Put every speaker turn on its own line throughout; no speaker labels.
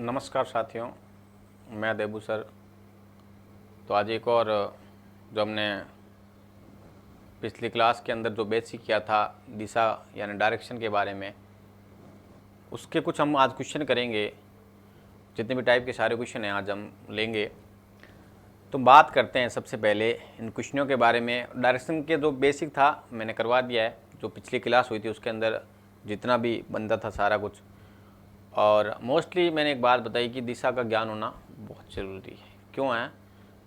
नमस्कार साथियों, मैं देबू सर। तो आज एक और जो हमने पिछली क्लास के अंदर जो बेसिक किया था दिशा यानी डायरेक्शन के बारे में, उसके कुछ हम आज क्वेश्चन करेंगे। जितने भी टाइप के सारे क्वेश्चन हैं आज हम लेंगे। तो बात करते हैं सबसे पहले इन क्वेश्चनों के बारे में। डायरेक्शन के जो बेसिक था मैंने करवा दिया है, जो पिछली क्लास हुई थी उसके अंदर जितना भी बनता था सारा कुछ। और मोस्टली मैंने एक बात बताई कि दिशा का ज्ञान होना बहुत ज़रूरी है। क्यों है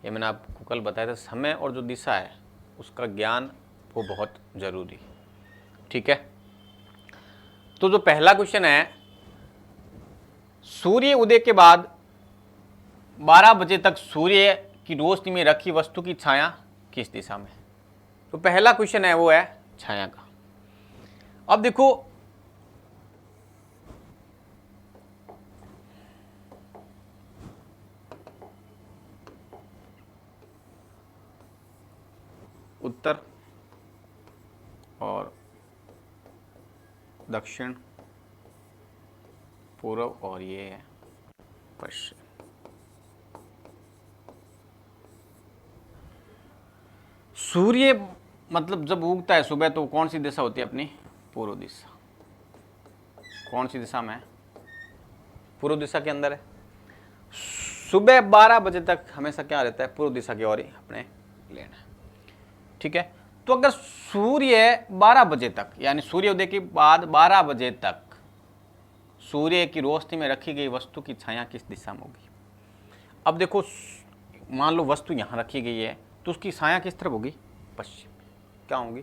ये मैंने आपको कल बताया था। समय और जो दिशा है उसका ज्ञान वो बहुत ज़रूरी है। ठीक है, तो जो पहला क्वेश्चन है, सूर्य उदय के बाद 12 बजे तक सूर्य की रोशनी में रखी वस्तु की छाया किस दिशा में। तो पहला क्वेश्चन है वो है छाया का। अब देखो, उत्तर और दक्षिण, पूर्व और ये है पश्चिम। सूर्य मतलब जब उगता है सुबह तो कौन सी दिशा होती है अपनी? पूर्व दिशा। कौन सी दिशा में है? पूर्व दिशा के अंदर है। सुबह 12 बजे तक हमेशा क्या रहता है? पूर्व दिशा की ओर ही अपने लेना है। ठीक है, तो अगर सूर्य 12 बजे तक यानी सूर्योदय के बाद 12 बजे तक सूर्य की रोशनी में रखी गई वस्तु की छाया किस दिशा में होगी? अब देखो, मान लो वस्तु यहाँ रखी गई है तो उसकी छाया किस तरफ होगी? पश्चिम। क्या होगी?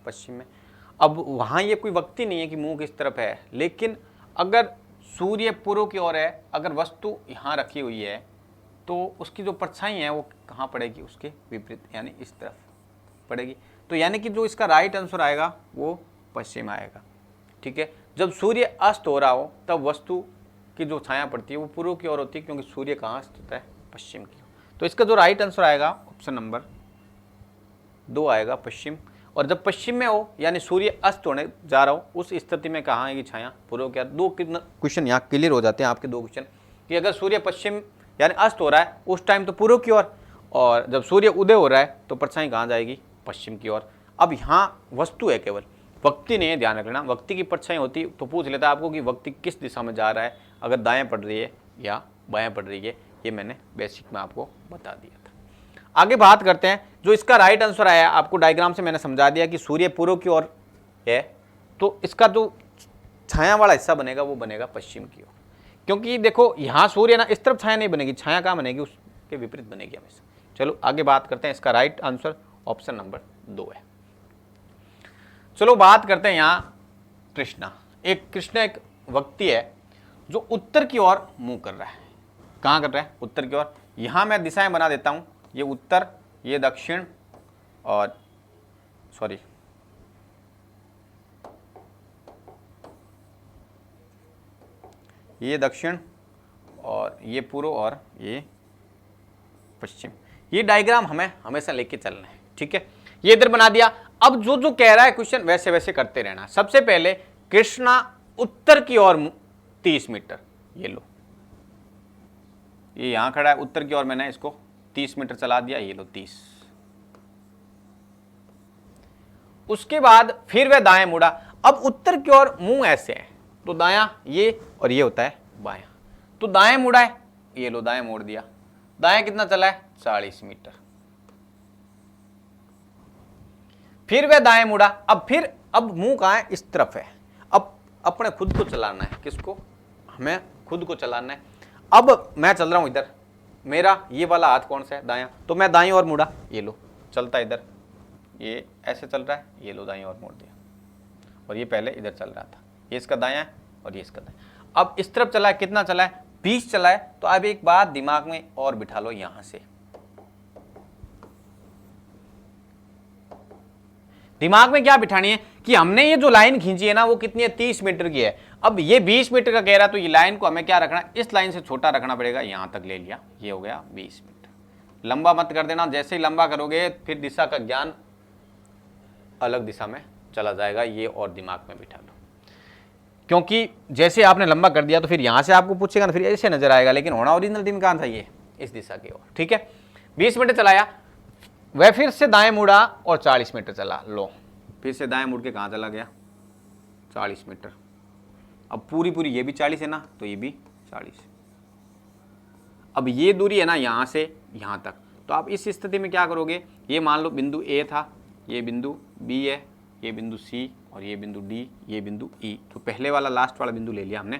पश्चिम में। अब वहाँ ये कोई वक्ति नहीं है कि मुंह किस तरफ है, लेकिन अगर सूर्य पूर्व की ओर है, अगर वस्तु यहाँ रखी हुई है तो उसकी जो परछाई है वो कहाँ पड़ेगी? उसके विपरीत यानी इस तरफ पड़ेगी। तो यानी कि जो इसका राइट आंसर आएगा वो पश्चिम आएगा। ठीक है, जब सूर्य अस्त हो रहा हो तब वस्तु की जो छाया पड़ती है वो पूर्व की ओर होती है, क्योंकि सूर्य कहाँ अस्त होता है? पश्चिम की ओर। तो इसका जो राइट आंसर आएगा ऑप्शन नंबर 2 आएगा, पश्चिम। और जब पश्चिम में हो यानी सूर्य अस्त होने जा रहा हो उस स्थिति में कहाँ आएगी छाया? पूर्व की ओर। दो क्वेश्चन यहाँ क्लियर हो जाते हैं आपके, दो क्वेश्चन, कि अगर सूर्य पश्चिम यानी अस्त हो रहा है उस टाइम तो पूर्व की ओर, और जब सूर्य उदय हो रहा है तो परछाई कहाँ जाएगी? पश्चिम की ओर। अब यहाँ वस्तु है, केवल वक्ति नहीं है, ध्यान रखना। वक्ति की परछाई होती तो पूछ लेता आपको कि वक्ति किस दिशा में जा रहा है, अगर दाएं पड़ रही है या बाएं पड़ रही है। ये मैंने बेसिक में आपको बता दिया था। आगे बात करते हैं, जो इसका राइट आंसर आया आपको डायग्राम से मैंने समझा दिया कि सूर्य पूर्व की ओर है तो इसका जो छाया वाला हिस्सा बनेगा वो बनेगा पश्चिम की ओर। क्योंकि देखो यहाँ सूर्य ना इस तरफ छाया नहीं बनेगी, छाया कहाँ बनेगी? उसके विपरीत बनेगी हमेशा। चलो आगे बात करते हैं, इसका राइट आंसर ऑप्शन नंबर 2 है। चलो बात करते हैं यहाँ कृष्णा। कृष्णा एक व्यक्ति है जो उत्तर की ओर मुंह कर रहा है। कहाँ कर रहा है? उत्तर की ओर। यहाँ मैं दिशाएं बना देता हूँ, ये उत्तर, ये दक्षिण, और सॉरी ये दक्षिण, और ये पूर्व, और ये पश्चिम। ये डायग्राम हमें हमेशा लेके चलना है। ठीक है, ये इधर बना दिया। अब जो जो कह रहा है क्वेश्चन वैसे वैसे करते रहना। सबसे पहले कृष्णा उत्तर की ओर 30 मीटर, ये लो, ये यहां खड़ा है उत्तर की ओर, मैंने इसको 30 मीटर चला दिया, ये लो 30। उसके बाद फिर वह दाएं मुड़ा। अब उत्तर की ओर मुंह ऐसे है तो दायां ये, और ये होता है बायां। तो दाएं मुड़ा है, ये लो दाएं मोड़ दिया। दाएं कितना चला है? 40 मीटर। फिर वह दाएं मुड़ा। अब मुंह कहां है? इस तरफ है। अब अपने खुद को चलाना है। किसको? हमें खुद को चलाना है। अब मैं चल रहा हूं इधर, मेरा ये वाला हाथ कौन सा है? दायां। तो मैं दाईं ओर मुड़ा, ये लो चलता इधर, ये ऐसे चल रहा है, ये लो दाईं ओर मोड़ दिया। और ये पहले इधर चल रहा था, ये इसका दायां है और ये इसका दायां। अब इस तरफ चला है, कितना चला है? 20 चला है। तो अब एक बात दिमाग में और बिठा लो, यहां से दिमाग में क्या बिठानी है कि हमने ये जो लाइन खींची है ना वो कितनी है? 30 मीटर की है। अब ये 20 मीटर का कह रहा है तो ये लाइन को हमें क्या रखना है? इस लाइन से छोटा रखना पड़ेगा। यहां तक ले लिया, ये हो गया 20 मीटर। लंबा मत कर देना, जैसे ही लंबा करोगे फिर दिशा का ज्ञान अलग दिशा में चला जाएगा। ये और दिमाग में बिठा लो। क्योंकि जैसे आपने लंबा कर दिया तो फिर यहाँ से आपको पूछेगा ना, फिर ऐसे नजर आएगा, लेकिन होना ओरिजिनल दिन कहाँ था, ये इस दिशा की ओर। ठीक है, 20 मीटर चलाया, वह फिर से दाएं मुड़ा और 40 मीटर चला। लो फिर से दाएं मुड़ के कहाँ चला गया, 40 मीटर। अब पूरी पूरी ये भी 40 है ना, तो ये भी 40। अब ये दूरी है ना यहाँ से यहाँ तक, तो आप इस स्थिति में क्या करोगे, ये मान लो बिंदु ए था, ये बिंदु बी है, ये बिंदु सी और ये बिंदु डी, ये बिंदु ई। तो पहले वाला लास्ट वाला बिंदु ले लिया हमने,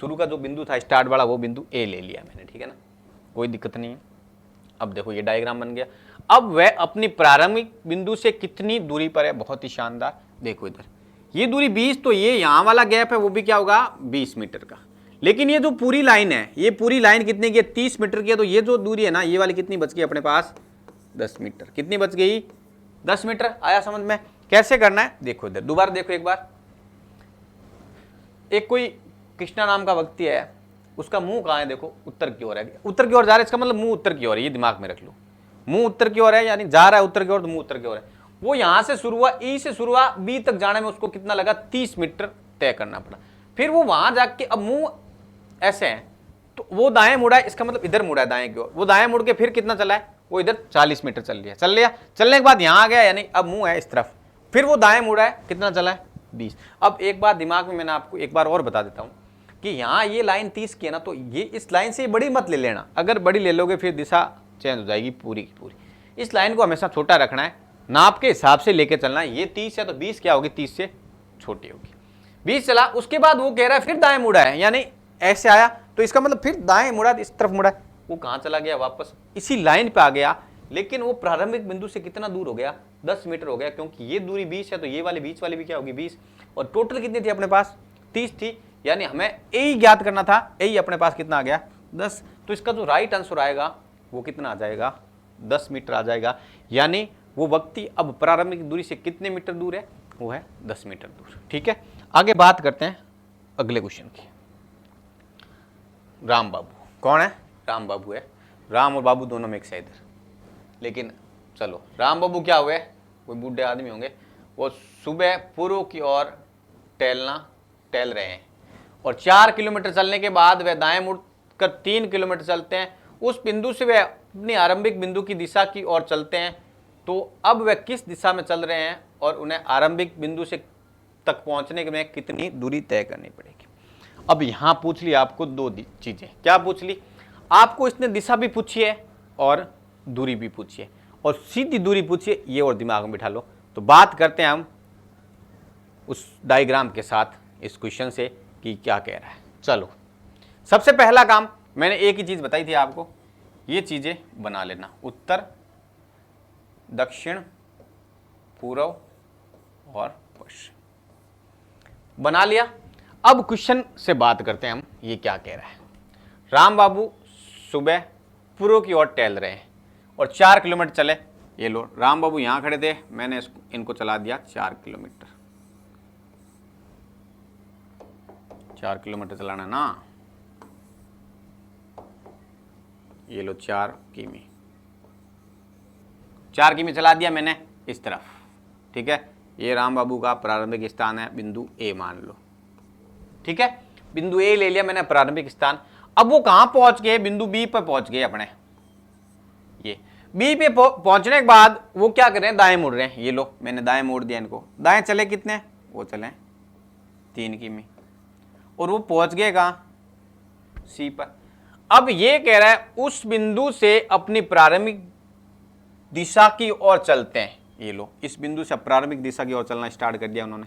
शुरू का जो बिंदु था स्टार्ट वाला वो बिंदु ए ले लिया मैंने। ठीक है ना, कोई दिक्कत नहीं है। अब देखो ये डायग्राम बन गया। अब वह अपनी प्रारंभिक बिंदु से कितनी दूरी पर है, बहुत ही शानदार। देखो इधर ये दूरी 20, तो ये यहाँ वाला गैप है वो भी क्या होगा, 20 मीटर का। लेकिन ये जो पूरी लाइन है, ये पूरी लाइन कितने की है, 30 मीटर की है। तो ये जो दूरी है ना, ये वाली कितनी बच गई अपने पास, 10 मीटर। कितनी बच गई, 10 मीटर। आया समझ में? कैसे करना है देखो, इधर दोबारा देखो एक बार। एक कोई कृष्णा नाम का व्यक्ति है, उसका मुंह कहाँ है, देखो उत्तर की ओर है। उत्तर की ओर जा रहा है, इसका मतलब मुंह उत्तर की ओर है, ये दिमाग में रख लो। मुंह उत्तर की ओर है, यानी जा रहा है उत्तर की ओर, तो मुंह उत्तर की ओर है। वो यहां से शुरू हुआ, ई से शुरू हुआ, बी तक जाने में उसको कितना लगा, 30 मीटर तय करना पड़ा। फिर वो वहां जाके, अब मुंह ऐसे है तो वो दाएं मुड़ा है, इसका मतलब इधर मुड़ा है दाएं की ओर। वो दाएं मुड़ के फिर कितना चला है, वो इधर 40 मीटर चल लिया। चलने के बाद यहां आ गया, यानी अब मुंह है इस तरफ। फिर वो दाएं मुड़ा है, कितना चला है, 20। अब एक बात दिमाग में मैंने आपको एक बार और बता देता हूं कि यहाँ ये लाइन 30 की है ना, तो ये इस लाइन से बड़ी मत ले लेना। अगर बड़ी ले लोगे फिर दिशा चेंज हो जाएगी पूरी की पूरी। इस लाइन को हमेशा छोटा रखना है, नाप के हिसाब से लेके चलना है। ये 30 है तो 20 क्या होगी, 30 से छोटी होगी। 20 चला, उसके बाद वो कह रहा है फिर दाएं मुड़ा है, यानी ऐसे आया, तो इसका मतलब फिर दाएं मुड़ा, इस तरफ मुड़ा। वो कहाँ चला गया, वापस इसी लाइन पे आ गया। लेकिन वो प्रारंभिक बिंदु से कितना दूर हो गया, 10 मीटर हो गया, क्योंकि ये दूरी 20 है तो ये वाली बीच वाली भी क्या होगी, 20। और टोटल कितनी थी अपने पास, 30 थी। यानी हमें ए ज्ञात करना था, ए अपने पास कितना आ गया, 10। तो इसका जो राइट आंसर आएगा वो कितना आ जाएगा, 10 मीटर आ जाएगा। यानी वो व्यक्ति अब प्रारंभिक दूरी से कितने मीटर दूर है, वो है 10 मीटर दूर। ठीक है, आगे बात करते हैं अगले क्वेश्चन की। राम बाबू कौन है, राम बाबू है। राम और बाबू दोनों में एक से इधर। लेकिन चलो, राम बाबू क्या हुए, कोई बूढ़े आदमी होंगे। वो सुबह पूर्व की ओर टहल रहे हैं और 4 किलोमीटर चलने के बाद वे दाएं मुड़कर 3 किलोमीटर चलते हैं। उस बिंदु से वे अपनी आरंभिक बिंदु की दिशा की ओर चलते हैं। तो अब वे किस दिशा में चल रहे हैं और उन्हें आरंभिक बिंदु से तक पहुंचने में कितनी दूरी तय करनी पड़ेगी। अब यहां पूछ ली आपको दो चीजें। क्या पूछ ली आपको, इसने दिशा भी पूछी है और दूरी भी पूछी है, और सीधी दूरी पूछी है, ये और दिमाग में बिठा लो। तो बात करते हैं हम उस डायग्राम के साथ इस क्वेश्चन से कि क्या कह रहा है। चलो, सबसे पहला काम मैंने एक ही चीज बताई थी आपको, ये चीजें बना लेना, उत्तर, दक्षिण, पूर्व और पश्चिम बना लिया। अब क्वेश्चन से बात करते हैं हम, ये क्या कह रहा है। राम बाबू सुबह पूर्व की ओर टहल रहे हैं और 4 किलोमीटर चले। ये लो, राम बाबू यहां खड़े थे, मैंने इनको चला दिया 4 किलोमीटर। 4 किलोमीटर चलाना ना, ये लो 4 किमी, 4 किमी चला दिया मैंने इस तरफ। ठीक है, ये राम बाबू का प्रारंभिक स्थान है, बिंदु ए मान लो। ठीक है, बिंदु ए ले लिया मैंने प्रारंभिक स्थान। अब वो कहां पहुंच गए, बिंदु बी पर पहुंच गए अपने। ये बी पे पहुंचने के बाद वो क्या कर रहे हैं, दाएं मुड़ रहे हैं। ये लो, मैंने दाएं मोड़ दिया इनको। दाएं चले कितने, वो चले 3 किमी, और वो पहुंच गए कहां, सी पर। अब ये कह रहा है उस बिंदु से अपनी प्रारंभिक दिशा की ओर चलते हैं। ये लो, इस बिंदु से प्रारंभिक दिशा की ओर चलना स्टार्ट कर दिया उन्होंने।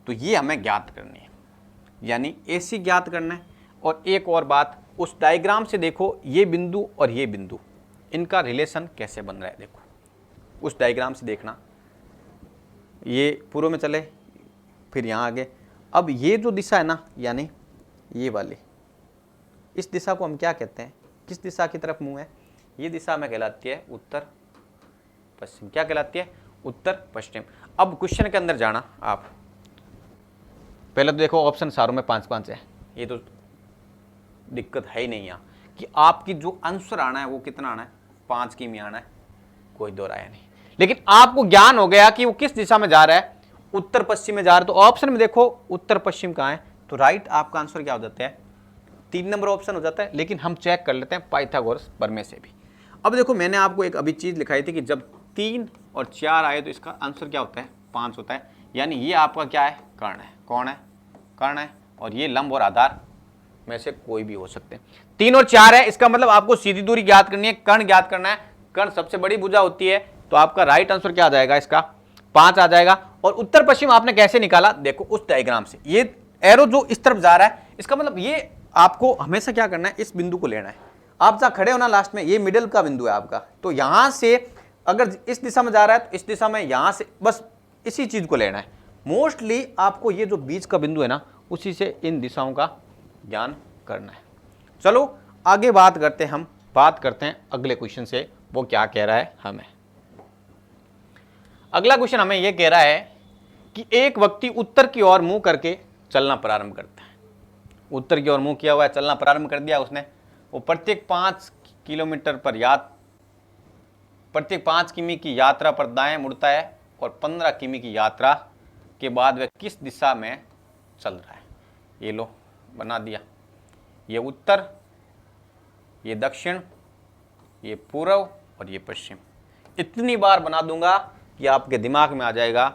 तो ये हमें ज्ञात करनी है, यानी एसी ज्ञात करना है। और एक और बात, उस डायग्राम से देखो, ये बिंदु और ये बिंदु, इनका रिलेशन कैसे बन रहा है। देखो उस डायग्राम से देखना, ये पूर्व में चले, फिर यहाँ आगे। अब ये जो दिशा है ना, यानी ये वाली, इस दिशा को हम क्या कहते हैं, किस दिशा की तरफ मुंह है, ये दिशा हमें कहलाती है उत्तर पश्चिम। क्या कहलाती है, उत्तर पश्चिम। अब क्वेश्चन के अंदर जाना आप, पहले तो देखो ऑप्शन सारों में 5-5 है। ये तो दिक्कत है ही नहीं यहाँ कि आपकी जो आंसर आना है वो कितना आना है, 5 किमी आना है, कोई दो राय नहीं। लेकिन आपको ज्ञान हो गया कि वो किस दिशा में जा रहा है, उत्तर पश्चिम में जा रहा है। तो ऑप्शन में देखो उत्तर पश्चिम कहाँ है, तो राइट आपका आंसर क्या हो जाता है, 3 नंबर ऑप्शन हो जाता है। लेकिन हम चेक कर लेते हैं पाइथागोरस प्रमेय से भी। अब देखो मैंने आपको एक अभी चीज़ लिखाई थी कि जब 3 और 4 आए तो इसका आंसर क्या होता है, 5 होता है। यानी ये आपका क्या है, कर्ण है। कौन है, कर्ण है। और ये लंब और आधार में से कोई भी हो सकते हैं। 3 और 4 है, इसका मतलब आपको सीधी दूरी ज्ञात करनी है, कर्ण ज्ञात करना है। कर्ण सबसे बड़ी भुजा होती है, तो आपका राइट आंसर क्या आ जाएगा, इसका 5 आ जाएगा। और उत्तर पश्चिम आपने कैसे निकाला, देखो उस डायग्राम से, ये एरो जो इस तरफ जा रहा है, इसका मतलब ये आपको हमेशा क्या करना है, इस बिंदु को लेना है। आप जहां खड़े हो ना लास्ट में, ये मिडिल का बिंदु है आपका, तो यहां से अगर इस दिशा में जा रहा है तो इस दिशा में, यहां से बस इसी चीज को लेना है। मोस्टली आपको ये जो बीच का बिंदु है ना, उसी से इन दिशाओं का ज्ञान करना है। चलो आगे बात करते हैं अगले क्वेश्चन से, वो क्या कह रहा है हमें। अगला क्वेश्चन हमें यह कह रहा है कि एक व्यक्ति उत्तर की ओर मुंह करके चलना प्रारंभ करता है। उत्तर की ओर मुंह किया हुआ है, चलना प्रारंभ कर दिया उसने। वो प्रत्येक 5 किलोमीटर पर प्रत्येक 5 किमी की यात्रा पर दाएं मुड़ता है और 15 किमी की यात्रा के बाद वह किस दिशा में चल रहा है। ये लो बना दिया, ये उत्तर, ये दक्षिण, ये पूर्व और ये पश्चिम। इतनी बार बना दूंगा कि आपके दिमाग में आ जाएगा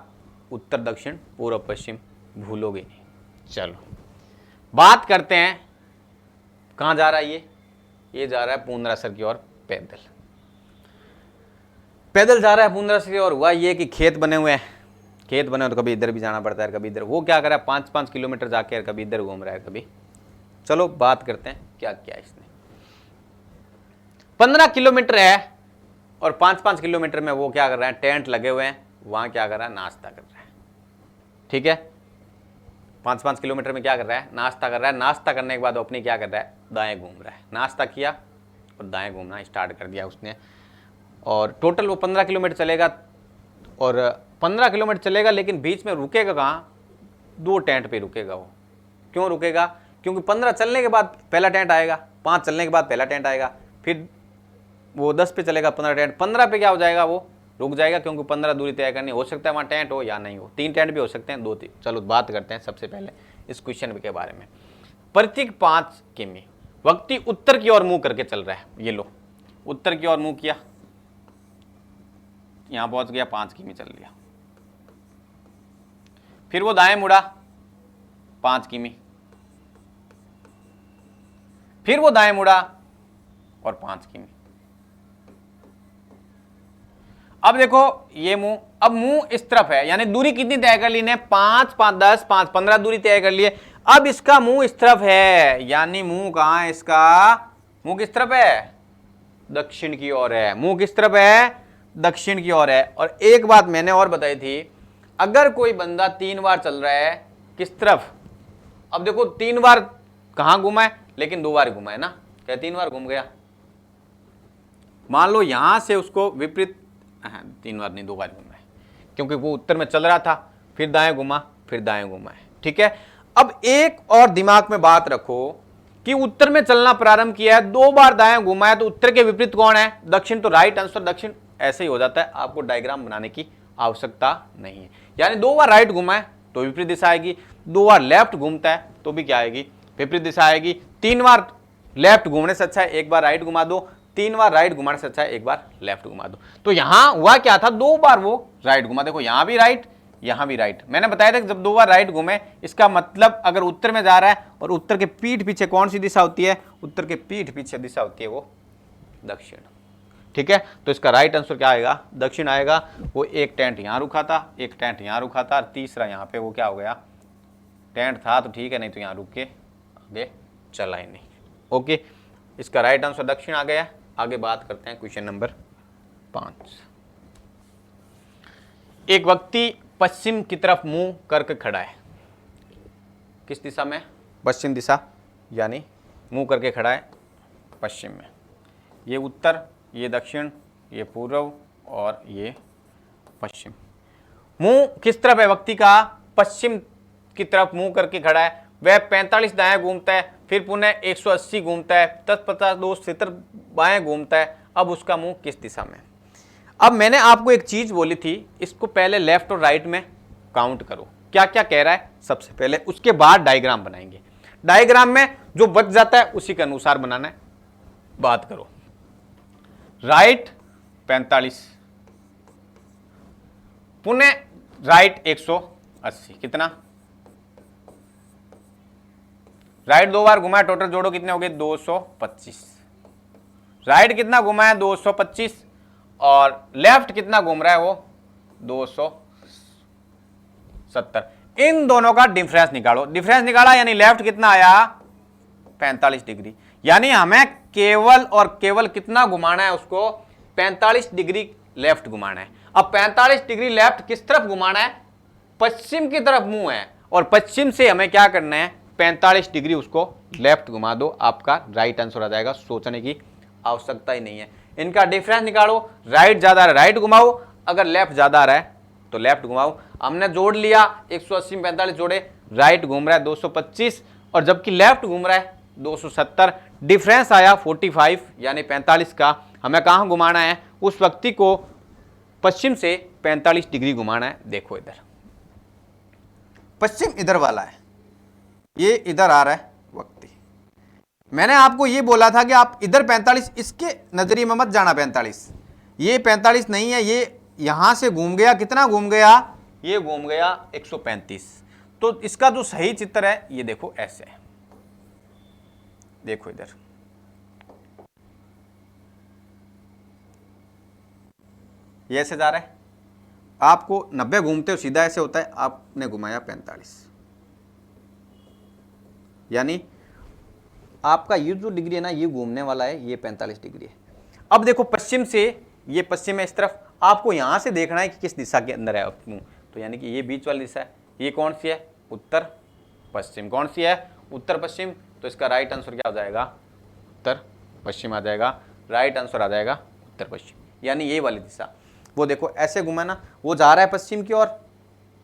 उत्तर दक्षिण पूर्व पश्चिम, भूलोगे नहीं। चलो बात करते हैं, कहाँ जा रहा है ये जा रहा है पूर्णरासर की ओर पैदल। पैदल जा रहा है पूर्णरासर की ओर। हुआ ये कि खेत बने हुए हैं, खेत बने हुए तो कभी इधर भी जाना पड़ता है, कभी इधर। वो क्या कर रहा है, 5-5 किलोमीटर जाके कभी इधर घूम रहा है कभी। चलो बात करते हैं क्या किया इसने। 15 किलोमीटर है और 5-5 किलोमीटर में वो क्या कर रहा है, टेंट लगे हुए हैं, वहां क्या कर रहा है, नाश्ता कर रहा है। ठीक है, 5-5 किलोमीटर में क्या कर रहा है, नाश्ता कर रहा है। नाश्ता करने के बाद वो अपनी क्या कर रहा है, दाएं घूम रहा है। नाश्ता किया और दाएं घूमना स्टार्ट कर दिया उसने। और टोटल वो 15 किलोमीटर चलेगा, और 15 किलोमीटर चलेगा, लेकिन बीच में रुकेगा कहाँ, 2 टेंट पे रुकेगा वो। क्यों रुकेगा, क्योंकि 15 चलने के बाद पहला टेंट आएगा, 5 चलने के बाद पहला टेंट आएगा, फिर वो 10 पे चलेगा 15 टेंट, 15 पे क्या हो जाएगा, वो रुक जाएगा, क्योंकि 15 दूरी तय करनी। हो सकता है वहाँ टेंट हो या नहीं हो, 3 टेंट भी हो सकते हैं, 2-3। चलो बात करते हैं सबसे पहले इस क्वेश्चन के बारे में। प्रत्येक 5 किमी व्यक्ति उत्तर की ओर मुंह करके चल रहा है। ये लो, उत्तर की ओर मुंह किया, यहां पहुंच गया, 5 किमी चल लिया। फिर वो दाएं मुड़ा 5 किमी, फिर वो दाएं मुड़ा और 5 किमी। अब देखो ये मुंह, अब मुंह इस तरफ है, यानी दूरी कितनी तय कर ली ने, 5, 5, 10, 5, 15 दूरी तय कर लिए। अब इसका मुंह इस तरफ है, यानी मुंह कहां है इसका, मुंह किस तरफ है, दक्षिण की ओर है। मुंह किस तरफ है, दक्षिण की ओर है। और एक बात मैंने और बताई थी, अगर कोई बंदा 3 बार चल रहा है किस तरफ, अब देखो 3 बार कहां घुमा है, लेकिन 2 बार घुमा है ना, क्या 3 बार घूम गया। मान लो यहां से उसको विपरीत, 3 बार नहीं 2 बार घुमा है, क्योंकि वो उत्तर में चल रहा था, फिर दाएं घुमा, फिर दाएं घुमा है। ठीक है, अब एक और दिमाग में बात रखो कि उत्तर में चलना प्रारंभ किया है, 2 बार दाएं घुमा है, तो उत्तर के विपरीत कौन है, दक्षिण। तो राइट आंसर दक्षिण ऐसे ही हो जाता है, आपको डायग्राम बनाने की आवश्यकता नहीं है। यानी 2 बार राइट घुमा है तो विपरीत दिशा आएगी, 2 बार लेफ्ट घूमता है तो भी क्या आएगी, विपरीत दिशा आएगी। 3 बार लेफ्ट घूमने से अच्छा है 1 बार राइट घुमा दो, 3 बार राइट घुमाने से अच्छा है 1 बार लेफ्ट घुमा दो। तो यहां हुआ क्या था, 2 बार वो राइट घुमा। देखो यहां भी राइट, यहां भी राइट। मैंने बताया था कि जब 2 बार राइट घूमे, इसका मतलब अगर उत्तर में जा रहा है और उत्तर के पीठ पीछे कौन सी दिशा होती है, उत्तर के पीठ पीछे दिशा होती है वो दक्षिण। ठीक है, तो इसका राइट आंसर क्या आएगा, दक्षिण आएगा। वो एक टेंट यहां रुका था, एक टेंट यहां रुका था, और तीसरा यहां पे वो क्या हो गया, टेंट था तो ठीक है, नहीं तो यहां रुक के आगे चला ही नहीं। ओके, इसका राइट आंसर दक्षिण आ गया। आगे बात करते हैं क्वेश्चन नंबर 5। एक व्यक्ति पश्चिम की तरफ मुंह करके खड़ा है, किस दिशा में, पश्चिम दिशा, यानी मुंह करके खड़ा है पश्चिम में। ये उत्तर, ये दक्षिण, ये पूर्व और ये पश्चिम। मुंह किस तरफ है व्यक्ति का, पश्चिम की तरफ मुंह करके खड़ा है। वह 45 दाएं घूमता है, फिर पुनः 180 घूमता है, 10, 50, 2, 70 बाएं घूमता है। अब उसका मुंह किस दिशा में। अब मैंने आपको एक चीज बोली थी, इसको पहले लेफ्ट और राइट में काउंट करो। क्या क्या कह रहा है सबसे पहले, उसके बाद डायग्राम बनाएंगे। डायग्राम में जो बच जाता है उसी के अनुसार बनाना है। बात करो, राइट 45, पुनः राइट 180, कितना, राइट 2 बार घुमाया, टोटल जोड़ो कितने हो गए 225। राइट कितना घुमाया 225, और लेफ्ट कितना घूम रहा है वो 270। इन दोनों का डिफरेंस निकालो। डिफरेंस निकाला यानी लेफ्ट कितना आया 45 डिग्री, यानी हमें केवल और केवल कितना घुमाना है उसको 45 डिग्री लेफ्ट घुमाना है। अब 45 डिग्री लेफ्ट किस तरफ घुमाना है, पश्चिम की तरफ मुंह है, और पश्चिम से हमें क्या करना है 45 डिग्री उसको लेफ्ट घुमा दो, आपका राइट आंसर आ जाएगा। सोचने की आवश्यकता ही नहीं है। इनका डिफरेंस निकालो, राइट ज्यादा है राइट घुमाओ, अगर लेफ्ट ज्यादा आ रहा है तो लेफ्ट घुमाओ। हमने जोड़ लिया 180 में 45 जोड़े, राइट घूम रहा है 225 और जबकि लेफ्ट घूम रहा है 270। डिफरेंस आया 45 यानी 45 का। हमें कहां घुमाना है, उस व्यक्ति को पश्चिम से 45 डिग्री घुमाना है। देखो इधर पश्चिम इधर वाला है, ये इधर आ रहा है व्यक्ति। मैंने आपको ये बोला था कि आप इधर 45, इसके नजरिए में मत जाना 45, ये 45 नहीं है, ये यहां से घूम गया, कितना घूम गया, ये घूम गया 135। तो इसका जो सही चित्र है ये देखो ऐसे है, देखो इधर ये ऐसे जा रहा है, आपको 90 घूमते हो सीधा ऐसे होता है, आपने घुमाया 45, यानी आपका ये जो डिग्री है ना ये घूमने वाला है, ये 45 डिग्री है। अब देखो पश्चिम से, ये पश्चिम है इस तरफ, आपको यहां से देखना है कि किस दिशा के अंदर है मुंह, तो यानी कि ये बीच वाली दिशा है। ये कौन सी है, उत्तर पश्चिम। कौन सी है, उत्तर पश्चिम। तो इसका राइट आंसर क्या हो जाएगा, उत्तर पश्चिम आ जाएगा। राइट आंसर आ जाएगा उत्तर पश्चिम, यानी ये वाली दिशा। वो देखो ऐसे घुमा ना, वो जा रहा है पश्चिम की ओर,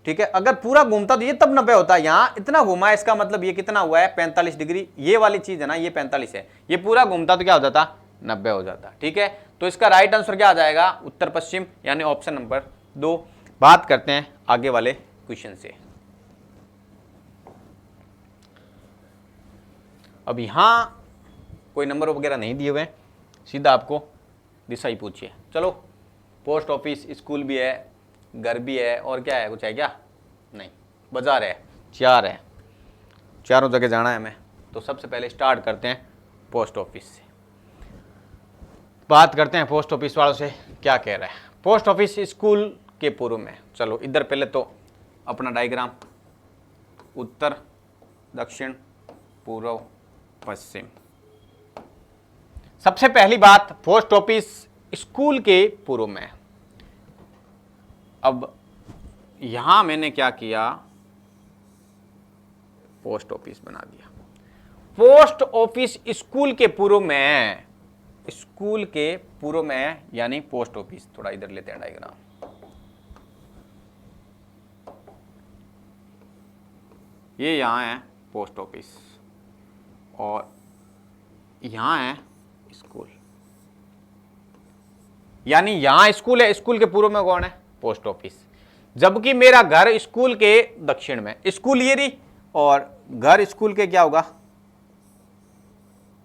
ठीक है। अगर पूरा घूमता तो ये तब 90 होता है, यहां इतना घुमा है, इसका मतलब ये कितना हुआ है 45 डिग्री। ये वाली चीज है ना ये 45 है, ये पूरा घूमता तो क्या हो जाता 90 हो जाता, ठीक है। तो इसका राइट आंसर क्या आ जाएगा, उत्तर पश्चिम, यानी ऑप्शन नंबर 2। बात करते हैं आगे वाले क्वेश्चन से। अब यहां कोई नंबर वगैरह नहीं दिए हुए, सीधा आपको दिशा ही पूछिए। चलो, पोस्ट ऑफिस, स्कूल भी है, घर भी है, और क्या है, कुछ है क्या, नहीं, बाजार है, 4 है, चारों जगह जाना है हमें। तो सबसे पहले स्टार्ट करते हैं पोस्ट ऑफिस से। बात करते हैं पोस्ट ऑफिस वालों से क्या कह रहा है। पोस्ट ऑफिस स्कूल के पूर्व में, चलो इधर पहले तो अपना डायग्राम, उत्तर दक्षिण पूर्व पश्चिम। सबसे पहली बात, पोस्ट ऑफिस स्कूल के पूर्व में। अब यहां मैंने क्या किया, पोस्ट ऑफिस बना दिया। पोस्ट ऑफिस स्कूल के पूर्व में, स्कूल के पूर्व में यानी पोस्ट ऑफिस। थोड़ा इधर लेते हैं डायग्राम, ये यहां है पोस्ट ऑफिस और यहां है स्कूल, यानी यहां स्कूल है, स्कूल के पूर्व में कौन है, पोस्ट ऑफिस। जबकि मेरा घर स्कूल के दक्षिण में, स्कूल ये रही और घर स्कूल के क्या होगा,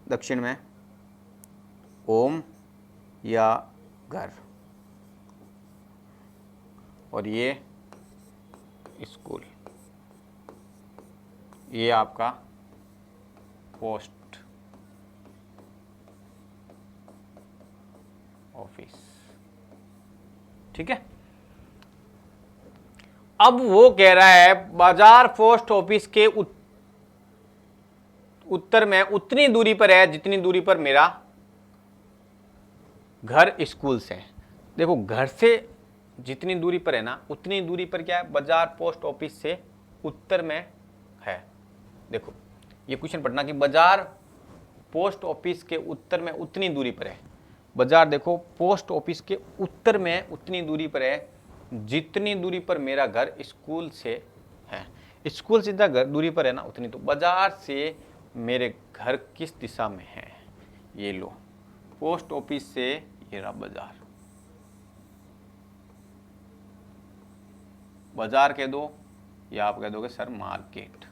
दक्षिण में, ओम या घर, और ये स्कूल, ये आपका पोस्ट ऑफिस, ठीक है। अब वो कह रहा है बाजार पोस्ट ऑफिस के उत्तर में उतनी दूरी पर है जितनी दूरी पर मेरा घर स्कूल से है। देखो घर से जितनी दूरी पर है ना उतनी दूरी पर क्या है, बाजार पोस्ट ऑफिस से उत्तर में है। देखो ये क्वेश्चन पढ़ना कि बाजार पोस्ट ऑफिस के उत्तर में उतनी दूरी पर है। बाजार देखो पोस्ट ऑफिस के उत्तर में उतनी दूरी पर है जितनी दूरी पर मेरा घर स्कूल से है। स्कूल से जितना दूरी पर है ना उतनी, तो बाजार से मेरे घर किस दिशा में है, ये लो, पोस्ट ऑफिस से ये रहा बाजार, बाजार के दो या आप कह दोगे सर मार्केट,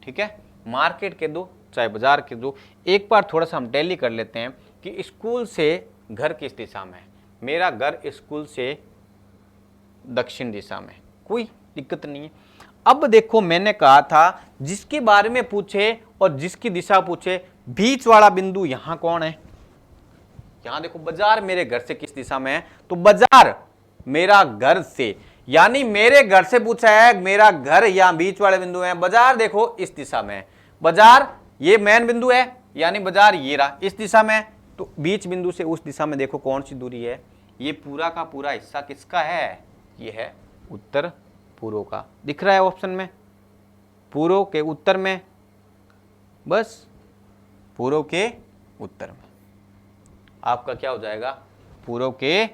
ठीक है, मार्केट कह दो चाहे बाजार कह दो। एक बार थोड़ा सा हम टैली कर लेते हैं कि स्कूल से घर किस दिशा में है। मेरा घर स्कूल से दक्षिण दिशा में, कोई दिक्कत नहीं है। अब देखो मैंने कहा था जिसके बारे में पूछे और जिसकी दिशा पूछे, बीच वाला बिंदु यहां कौन है, यहां देखो बाजार मेरे घर से किस दिशा में है, तो बाजार मेरा घर से, यानी मेरे घर से पूछा है, मेरा घर यहां बीच वाले बिंदु है, बाजार देखो इस दिशा में है, बाजार ये मेन बिंदु है, यानी बाजार ये रहा इस दिशा में है, तो बीच बिंदु से उस दिशा में देखो कौन सी दूरी है, ये पूरा का पूरा हिस्सा किसका है, ये है उत्तर पूर्व का। दिख रहा है ऑप्शन में, पूर्व के उत्तर में, बस पूर्व के उत्तर में, आपका क्या हो जाएगा, पूर्व के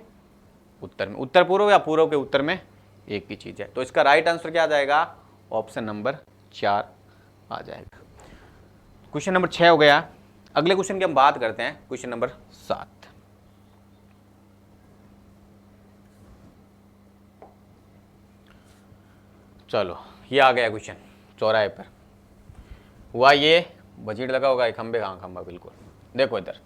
उत्तर में, उत्तर पूर्व या पूर्व के उत्तर में एक ही चीज है। तो इसका राइट आंसर क्या आ जाएगा, ऑप्शन नंबर 4 आ जाएगा। क्वेश्चन नंबर 6 हो गया। अगले क्वेश्चन की हम बात करते हैं, क्वेश्चन नंबर 7। चलो ये आ गया क्वेश्चन, चौराहे पर हुआ, ये बजट लगा होगा, खंबे कहाँ, खंबा बिल्कुल। देखो इधर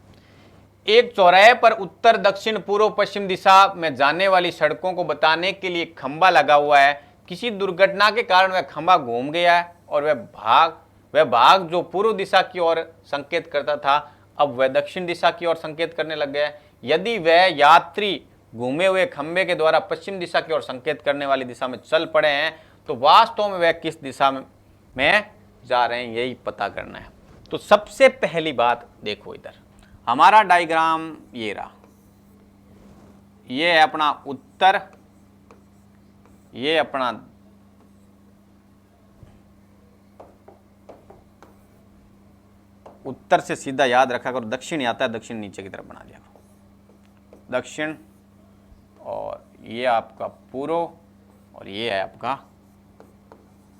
एक चौराहे पर उत्तर दक्षिण पूर्व पश्चिम दिशा में जाने वाली सड़कों को बताने के लिए खंबा लगा हुआ है। किसी दुर्घटना के कारण वह खंबा घूम गया है और वह भाग जो पूर्व दिशा की ओर संकेत करता था, अब वह दक्षिण दिशा की ओर संकेत करने लग गया है। यदि वह यात्री घूमे हुए खंबे के द्वारा पश्चिम दिशा की ओर संकेत करने वाली दिशा में चल पड़े हैं, तो वास्तव में वह किस दिशा में जा रहे हैं, यही पता करना है। तो सबसे पहली बात देखो, इधर हमारा डायग्राम ये रहा, ये है अपना उत्तर, ये अपना उत्तर से सीधा याद रखा करो, दक्षिण आता है, दक्षिण नीचे की तरफ बना दिया करो, दक्षिण, और ये आपका पूर्व, और ये है आपका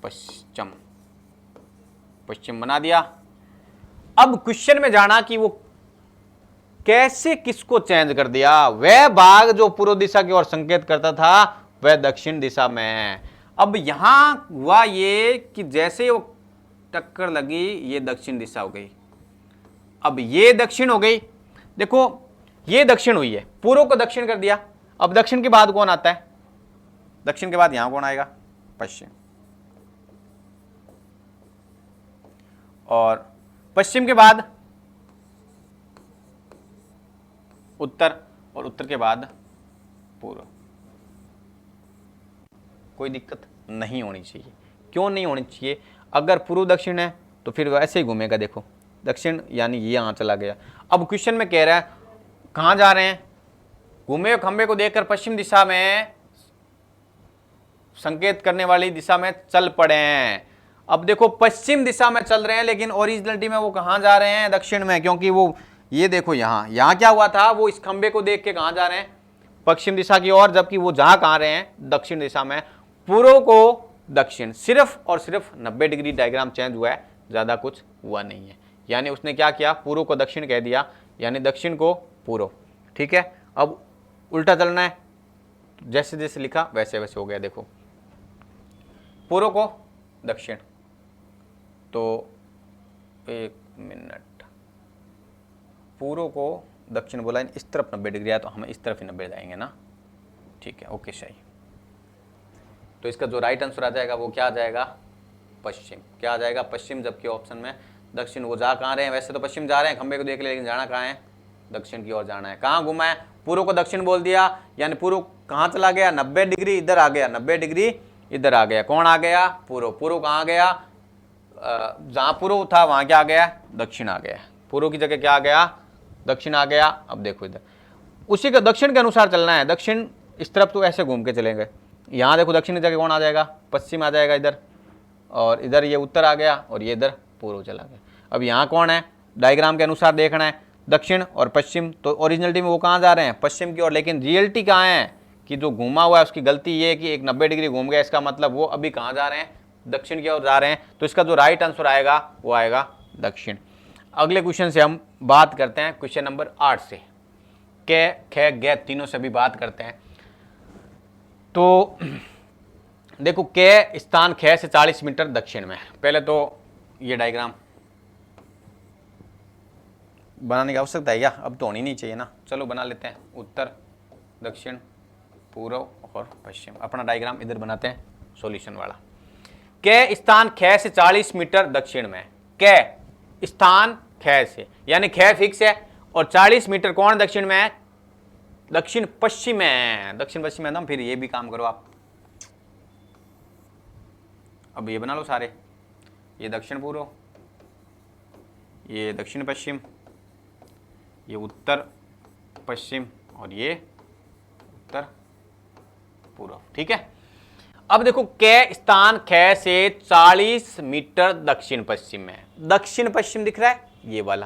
पश्चिम, पश्चिम बना दिया। अब क्वेश्चन में जाना कि वो कैसे किसको चेंज कर दिया, वह भाग जो पूर्व दिशा की ओर संकेत करता था वह दक्षिण दिशा में है। अब यहां हुआ ये कि जैसे वो टक्कर लगी, ये दक्षिण दिशा हो गई, अब ये दक्षिण हो गई, देखो ये दक्षिण हुई है, पूर्व को दक्षिण कर दिया। अब दक्षिण के बाद कौन आता है, दक्षिण के बाद यहां कौन आएगा, पश्चिम, और पश्चिम के बाद उत्तर, और उत्तर के बाद पूर्व। कोई दिक्कत नहीं होनी चाहिए। क्यों नहीं होनी चाहिए, अगर पूर्व दक्षिण है तो फिर वैसे ही घूमेगा, देखो दक्षिण यानी ये यहां चला गया। अब क्वेश्चन में कह रहा है कहां जा रहे हैं, घूमे हुए खंबे को देखकर पश्चिम दिशा में संकेत करने वाली दिशा में चल पड़े हैं। अब देखो पश्चिम दिशा में चल रहे हैं, लेकिन ओरिजिनलिटी में वो कहां जा रहे हैं, दक्षिण में, क्योंकि वो ये देखो यहां क्या हुआ था, वो इस खंबे को देख के कहां जा रहे हैं, पश्चिम दिशा की ओर, जबकि वो जहां कहां रहे हैं, दक्षिण दिशा में। पूर्व को दक्षिण, सिर्फ और सिर्फ 90 डिग्री डायग्राम चेंज हुआ है, ज्यादा कुछ हुआ नहीं है। यानी उसने क्या किया, पूर्व को दक्षिण कह दिया, यानी दक्षिण को पूर्व, ठीक है। अब उल्टा चलना है, जैसे जैसे लिखा वैसे वैसे हो गया। देखो पूर्व को दक्षिण, तो एक मिनट, पूर्व को दक्षिण बोला, इस तरफ 90 डिग्री है, तो हम इस तरफ ही 90 जाएंगे ना, ठीक है, ओके सही। तो इसका जो राइट आंसर आ जाएगा वो क्या आ जाएगा, पश्चिम। क्या आ जाएगा, पश्चिम, जबकि ऑप्शन में दक्षिण। वो जा कहाँ रहे हैं, वैसे तो पश्चिम जा रहे हैं, खंबे को देख ले, लेकिन जाना कहाँ है, दक्षिण की ओर जाना है। कहाँ घुमा है, पूर्व को दक्षिण बोल दिया, यानी पूर्व कहाँ चला गया, 90 डिग्री इधर आ गया, 90 डिग्री इधर आ गया। कौन आ गया, पूर्व। पूर्व कहाँ गया, जहाँ पूर्व था वहां क्या आ गया, दक्षिण आ गया। पूर्व की जगह क्या आ गया, दक्षिण आ गया। अब देखो इधर उसी का दक्षिण के अनुसार चलना है, दक्षिण इस तरफ तो ऐसे घूम के चलेंगे। यहाँ देखो दक्षिण की जगह कौन आ जाएगा, पश्चिम आ जाएगा इधर, और इधर ये उत्तर आ गया, और ये इधर पूर्व चला गया। अब यहाँ कौन है, डायग्राम के अनुसार देखना है, दक्षिण और पश्चिम। तो ओरिजिनलिटी में वो कहाँ जा रहे हैं, पश्चिम की ओर, लेकिन रियलिटी कहाँ है कि जो घूमा हुआ है उसकी गलती ये है कि एक 90 डिग्री घूम गया, इसका मतलब वो अभी कहाँ जा रहे हैं, दक्षिण की ओर जा रहे हैं। तो इसका जो राइट आंसर आएगा वो आएगा दक्षिण। अगले क्वेश्चन से हम बात करते हैं, क्वेश्चन नंबर 8 से, कै ख गै तीनों से भी बात करते हैं। तो देखो के स्थान ख से 40 मीटर दक्षिण में। पहले तो ये डायग्राम बनाने की आवश्यकता है क्या? अब तो होनी नहीं चाहिए ना, चलो बना लेते हैं। उत्तर, दक्षिण, पूर्व और पश्चिम। अपना डायग्राम इधर बनाते हैं सॉल्यूशन वाला। के स्थान ख से 40 मीटर दक्षिण में। के स्थान ख से, यानी ख फिक्स है और 40 मीटर कौन दक्षिण में है? दक्षिण पश्चिम में। दक्षिण पश्चिम में, फिर ये भी काम करो आप। अब ये बना लो सारे, ये दक्षिण पूर्व, ये दक्षिण पश्चिम, ये उत्तर पश्चिम और ये उत्तर पूर्व। ठीक है। अब देखो के स्थान ख से 40 मीटर दक्षिण पश्चिम में। दक्षिण पश्चिम दिख रहा है ये वाला,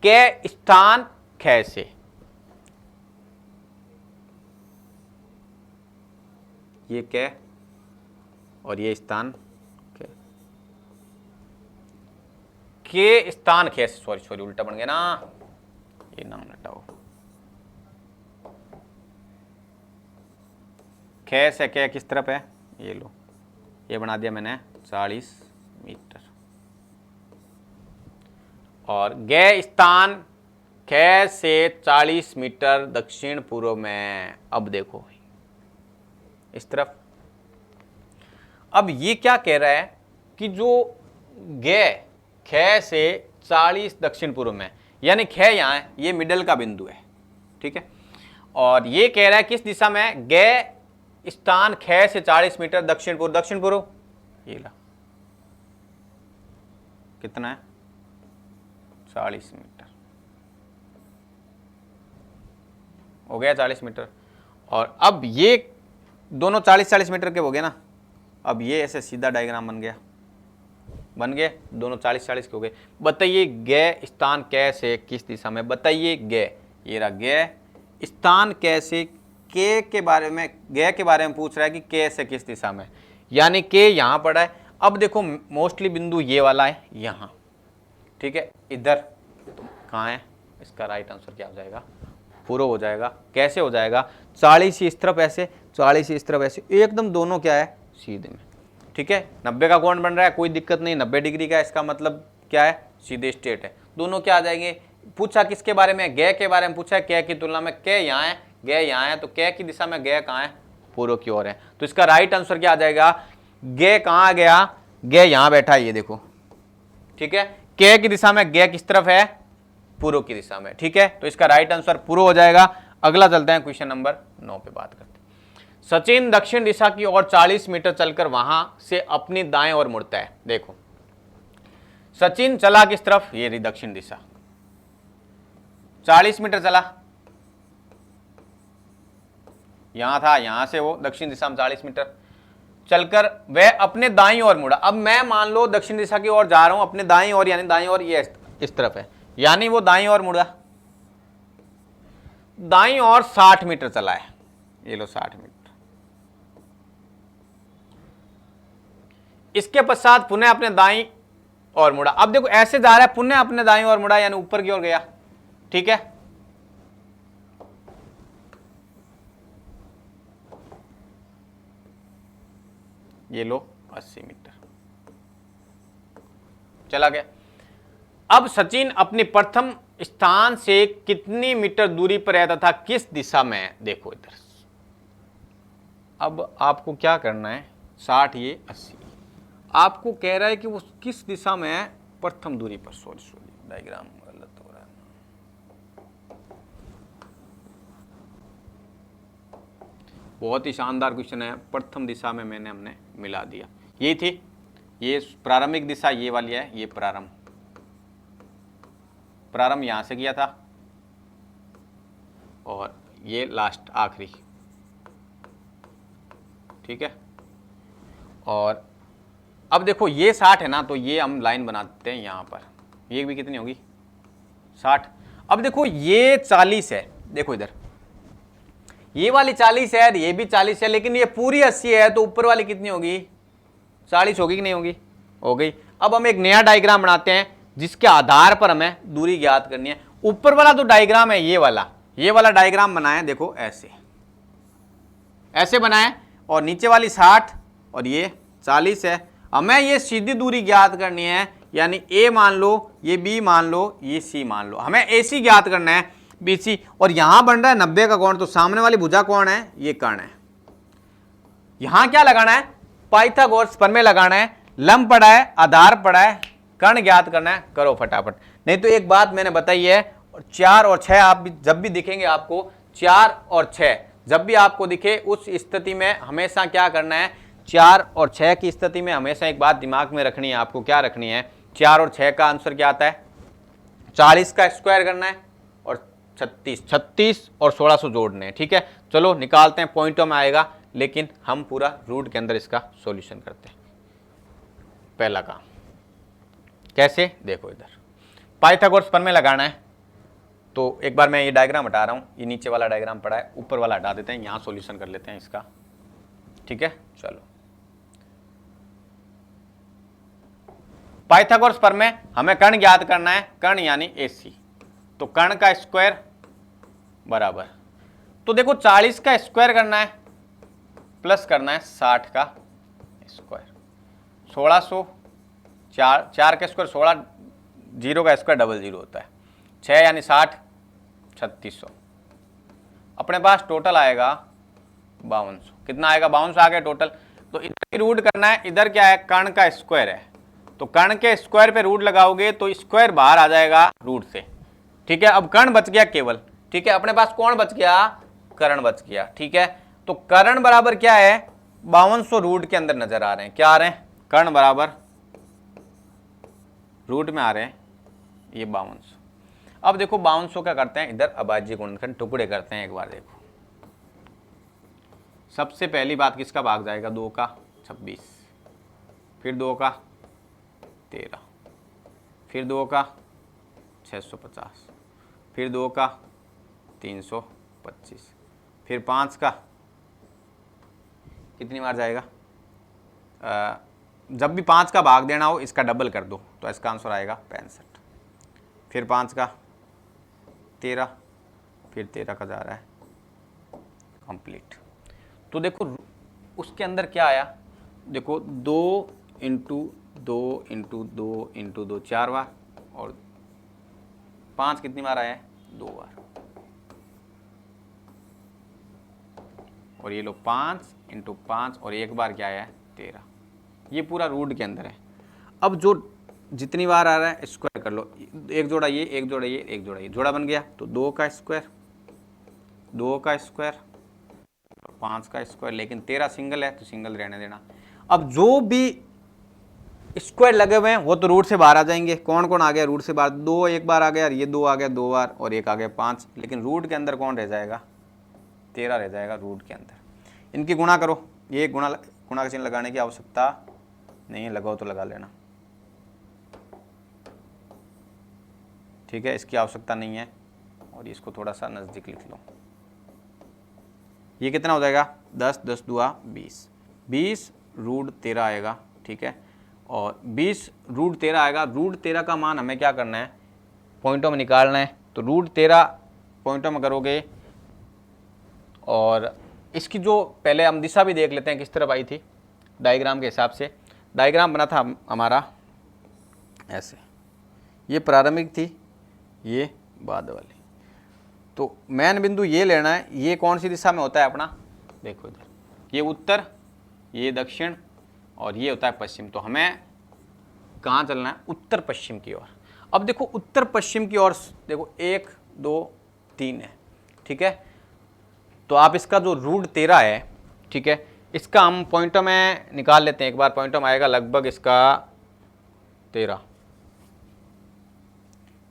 के स्थान ख से, ये के और ये स्थान के स्थान ख से, सॉरी उल्टा बन गया ना, ये नाम हटाओ। ख से के किस तरफ है? ये लो, ये बना दिया मैंने 40 मीटर। और गे स्थान ख से 40 मीटर दक्षिण पूर्व में। अब देखो इस तरफ। अब ये क्या कह रहा है कि जो गे ख से 40 दक्षिण पूर्व में, यानी ख यहां है, ये मिडल का बिंदु है। ठीक है। और ये कह रहा है किस दिशा में? गे स्थान ख से 40 मीटर दक्षिण पूर्व। दक्षिण पूर्व ये ला, कितना है? 40 मीटर हो गया, 40 मीटर। और अब ये दोनों 40-40 मीटर के हो गए ना। अब ये ऐसे सीधा डायग्राम बन गए, दोनों 40-40 के हो गए। बताइए गे स्थान क से किस दिशा में? बताइए गे, ये रहा गे स्थान क से के बारे में, गे के बारे में पूछ रहा है कि के से किस दिशा में, यानी के यहां पड़ा है। अब देखो मोस्टली बिंदु ये वाला है यहां। ठीक है। इधर तो कहाँ है? इसका राइट आंसर क्या हो जाएगा? पूर्व हो जाएगा। कैसे हो जाएगा? 40 इस तरफ ऐसे, 40 इस तरफ ऐसे, एकदम दोनों क्या है? सीधे में। ठीक है। 90 का कोण बन रहा है, कोई दिक्कत नहीं। 90 डिग्री का, इसका मतलब क्या है? सीधे स्ट्रेट है। दोनों क्या आ जाएंगे? पूछा किसके बारे में? गे के बारे में पूछा है। के की तुलना में के यहाँ है, गे यहाँ है, तो के की दिशा में गे कहाँ है? पूर्व की ओर है। तो इसका राइट आंसर क्या आ जाएगा? गे कहाँ आ गया? गे यहाँ बैठा है, ये देखो। ठीक है। के की दिशा में गे किस तरफ है? पूर्व की दिशा में। ठीक है। तो इसका राइट आंसर पूर्व हो जाएगा। अगला चलते हैं, क्वेश्चन नंबर 9 पे बात करते हैं। सचिन दक्षिण दिशा की ओर 40 मीटर चलकर वहां से अपनी दाएं ओर मुड़ता है। देखो सचिन चला किस तरफ? ये रही दक्षिण दिशा। 40 मीटर चला, यहां था, यहां से वो दक्षिण दिशा में 40 मीटर चलकर वह अपने दाईं ओर मुड़ा। अब मैं मान लो दक्षिण दिशा की ओर जा रहा हूं, अपने दाईं ओर, यानी दाईं ओर ये इस तरफ है, यानी वो दाईं ओर मुड़ा। दाईं ओर 60 मीटर चला है, ये लो 60 मीटर। इसके पश्चात पुनः अपने दाईं ओर मुड़ा। अब देखो ऐसे जा रहा है, पुनः अपने दाईं ओर मुड़ा, यानी ऊपर की ओर गया। ठीक है। ये लो 80 मीटर चला गया। अब सचिन अपने प्रथम स्थान से कितनी मीटर दूरी पर रहता था, किस दिशा में? देखो इधर। अब आपको क्या करना है? 60 ये 80, आपको कह रहा है कि वो किस दिशा में है? प्रथम दूरी पर। सॉरी डायग्राम गलत हो रहा है। बहुत ही शानदार क्वेश्चन है। प्रथम दिशा में हमने मिला दिया। यही थी, ये प्रारंभिक दिशा ये वाली है, ये प्रारंभ यहां से किया था और ये लास्ट आखिरी। ठीक है। और अब देखो ये 60 है ना, तो ये हम लाइन बनाते हैं यहां पर। ये भी कितनी होगी? 60। अब देखो ये 40 है, देखो इधर ये वाली 40 है, ये भी 40 है, लेकिन ये पूरी 80 है, तो ऊपर वाली कितनी होगी? 40 होगी कि नहीं होगी? हो गई। अब हम एक नया डायग्राम बनाते हैं जिसके आधार पर हमें दूरी ज्ञात करनी है। ऊपर वाला तो डायग्राम है ये वाला डायग्राम बनाए, देखो ऐसे बनाए, और नीचे वाली 60 और ये 40 है। हमें ये सीधी दूरी ज्ञात करनी है, यानी ए मान लो, ये बी मान लो, ये सी मान लो, हमें AC ज्ञात करना है, BC। और यहां बन रहा है 90 का कोण, तो सामने वाली भुजा कौन है, ये कर्ण है। यहां क्या लगाना है, पाइथागोरस प्रमेय लगाना है। लंब पड़ा है, आधार पड़ा है, कर्ण ज्ञात करना है, करो फटाफट। नहीं तो एक बात मैंने बताई है, 4 और 6 आप भी जब भी दिखेंगे आपको, 4 और 6 जब भी आपको दिखे, उस स्थिति में हमेशा क्या करना है, 4 और 6 की स्थिति में हमेशा एक बात दिमाग में रखनी है आपको, क्या रखनी है, 4 और 6 का आंसर क्या आता है, 40 का स्क्वायर करना है और 36 और 1600 जोड़ने हैं। ठीक है, चलो निकालते हैं, पॉइंटों में आएगा, लेकिन हम पूरा रूट के अंदर इसका सॉल्यूशन करते हैं। पहला काम कैसे, देखो इधर पाइथागोरस प्रमेय लगाना है। तो एक बार मैं ये डायग्राम हटा रहा हूं, ये नीचे वाला डायग्राम पड़ा है, ऊपर वाला हटा देते हैं, यहां सॉल्यूशन कर लेते हैं इसका। ठीक है, चलो पाइथागोरस प्रमेय, हमें कर्ण ज्ञात करना है, कर्ण यानी AC। तो कर्ण का स्क्वायर बराबर, तो देखो 40 का स्क्वायर करना है प्लस करना है 60 का स्क्वायर, 1600, 4 का स्क्वायर 16, 0 का स्क्वायर 00 होता है, 6 यानी 60, 3600। अपने पास टोटल आएगा 5200। कितना आएगा, 5200 आ गया टोटल। तो इधर रूट करना है, इधर क्या है, कर्ण का स्क्वायर है, तो कर्ण के स्क्वायर पे रूट लगाओगे तो स्क्वायर बाहर आ जाएगा रूट से। ठीक है, अब कर्ण बच गया केवल। ठीक है, अपने पास कौन बच गया, कर्ण बच गया। ठीक है, तो कर्ण बराबर क्या है, 5200 रूट के अंदर नजर आ रहे हैं, क्या आ रहे हैं, कर्ण बराबर रूट में आ रहे हैं ये 5200। अब देखो 5200 क्या करते हैं, इधर अभाज्य गुणनखंड टुकड़े करते हैं। एक बार देखो, सबसे पहली बात किसका भाग जाएगा, 2 का 26, फिर 2 का 13, फिर 2 का 650, फिर 2 का 325, फिर 5 का कितनी बार जाएगा, जब भी 5 का भाग देना हो इसका डबल कर दो, तो इसका आंसर आएगा 65। फिर 5 का 13, फिर 13 का जा रहा है कंप्लीट। तो देखो उसके अंदर क्या आया, देखो 2 इंटू 2 इंटू 2 इंटू 2 4 बार, और 5 कितनी बार आया है, 2 बार, और ये लो 5 इंटू 5 और एक बार क्या आया है 13। ये पूरा रूट के अंदर है। अब जो जितनी बार आ रहा है स्क्वायर कर लो, एक जोड़ा ये, एक जोड़ा ये, एक जोड़ा ये, जोड़ा बन गया। तो 2 का स्क्वायर, 2 का स्क्वायर, 5 का स्क्वायर, लेकिन 13 सिंगल है तो सिंगल रहने देना। अब जो भी स्क्वायर लगे हुए हैं वो तो रूट से बाहर आ जाएंगे। कौन कौन आ गया रूट से बाहर, 2 एक बार आ गया, ये 2 आ गया 2 बार, और एक आ गया 5, लेकिन रूट के अंदर कौन रह जाएगा, 13 रह जाएगा रूट के अंदर। इनकी गुणा करो, ये गुणा का चिन्ह लगाने की आवश्यकता नहीं है, लगाओ तो लगा लेना। ठीक है, इसकी आवश्यकता नहीं है, और इसको थोड़ा सा नज़दीक लिख लो। ये कितना हो जाएगा, 10 10 दुआ 20, 20 रूट 13 आएगा। ठीक है, और 20 रूट 13 आएगा। रूट 13 का मान हमें क्या करना है, पॉइंटों में निकालना है। तो रूट 13 पॉइंटों में करोगे, और इसकी जो पहले हम दिशा भी देख लेते हैं किस तरफ आई थी, डायग्राम के हिसाब से। डायग्राम बना था हमारा ऐसे, ये प्रारंभिक थी, ये बाद वाली। तो मेन बिंदु ये लेना है, ये कौन सी दिशा में होता है अपना, देखो इधर, ये उत्तर, ये दक्षिण, और ये होता है पश्चिम। तो हमें कहाँ चलना है, उत्तर पश्चिम की ओर। अब देखो उत्तर पश्चिम की ओर देखो 1 2 3 है। ठीक है, तो आप इसका जो रूट 13 है, ठीक है, इसका हम पॉइंटों में निकाल लेते हैं। एक बार पॉइंटों में आएगा लगभग इसका 13,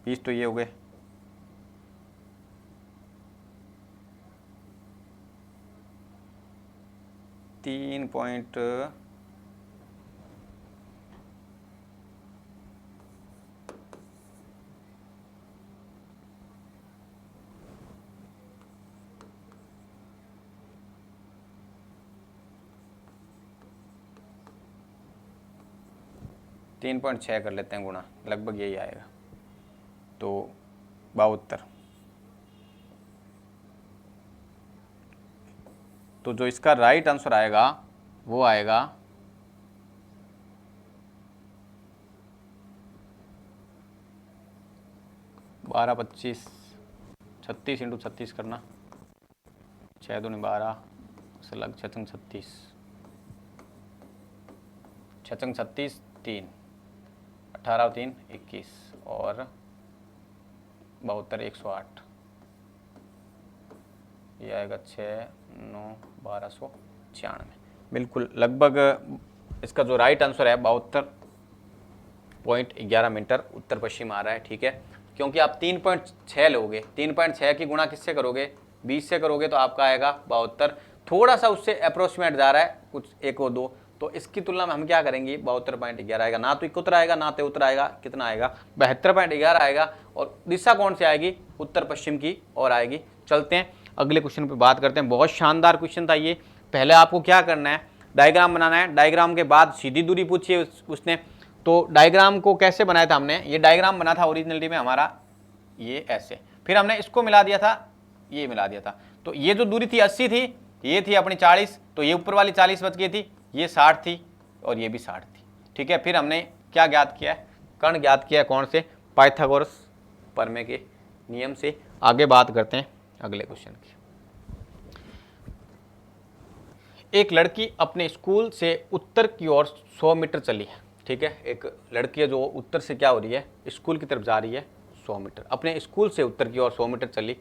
20 तो ये हो गए, 3 पॉइंट 3.6 कर लेते हैं गुणा, लगभग यही आएगा, तो 72। तो जो इसका राइट आंसर आएगा वो आएगा 12 25 36 इंटू 36 करना, 6 दूनी 12 से लग 6 छंग 36, 6 छंग 36 3, 18 और 3 21 और 72 108, ये आएगा 6 9 1296। बिल्कुल लगभग इसका जो राइट आंसर है 72.11 मीटर उत्तर पश्चिम आ रहा है। ठीक है, क्योंकि आप 3.6 लोगे, 3.6 की गुणा किससे करोगे, 20 से करोगे तो आपका आएगा 72, थोड़ा सा उससे अप्रोक्सीमेट जा रहा है कुछ 1 और 2, तो इसकी तुलना में हम क्या करेंगे 72.11 आएगा, ना तो इकहत्तर आएगा ना तो उत्तर आएगा, कितना आएगा 72.11 आएगा। और दिशा कौन सी आएगी, उत्तर पश्चिम की ओर आएगी। चलते हैं अगले क्वेश्चन पे बात करते हैं। बहुत शानदार क्वेश्चन था ये। पहले आपको क्या करना है, डायग्राम बनाना है, डायग्राम के बाद सीधी दूरी पूछी है उसने, तो डायग्राम को कैसे बनाया था हमने, ये डायग्राम बना था ओरिजिनलिटी में हमारा ये ऐसे, फिर हमने इसको मिला दिया था, ये मिला दिया था, तो ये जो दूरी थी 80 थी, ये थी अपनी 40, तो ये ऊपर वाली 40 बच गई थी, ये 60 थी और ये भी 60 थी। ठीक है, फिर हमने क्या ज्ञात किया है, कर्ण ज्ञात किया है, कौन से, पाइथागोरस प्रमेय के नियम से। आगे बात करते हैं अगले क्वेश्चन की। एक लड़की अपने स्कूल से उत्तर की ओर 100 मीटर चली है। ठीक है, एक लड़की है जो उत्तर से क्या हो रही है, स्कूल की तरफ जा रही है 100 मीटर, अपने स्कूल से उत्तर की ओर 100 मीटर चली।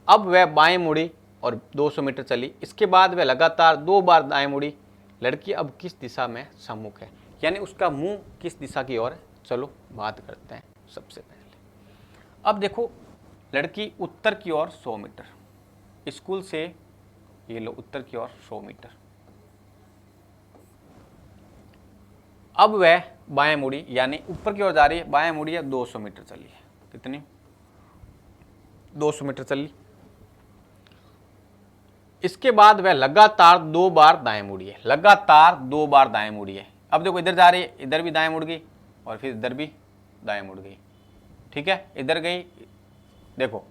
अब वह बाएं मुड़ी और 200 मीटर चली, इसके बाद वह लगातार 2 बार दाएं मुड़ी। लड़की अब किस दिशा में सम्मुख है, यानी उसका मुंह किस दिशा की ओर है। चलो बात करते हैं सबसे पहले। अब देखो, लड़की उत्तर की ओर 100 मीटर, स्कूल से ये लो उत्तर की ओर 100 मीटर, अब वह बाएं मुड़ी यानी ऊपर की ओर जा रही है, बाएं मुड़ी है 200 मीटर चली है, कितनी 200 मीटर चली। इसके बाद वह लगातार 2 बार दाएं मुड़ी है, लगातार 2 बार दाएं मुड़ी है। अब देखो इधर जा रही है, इधर भी दाएं मुड़ गई और फिर इधर भी दाएं मुड़ गई। ठीक है, इधर गई, देखो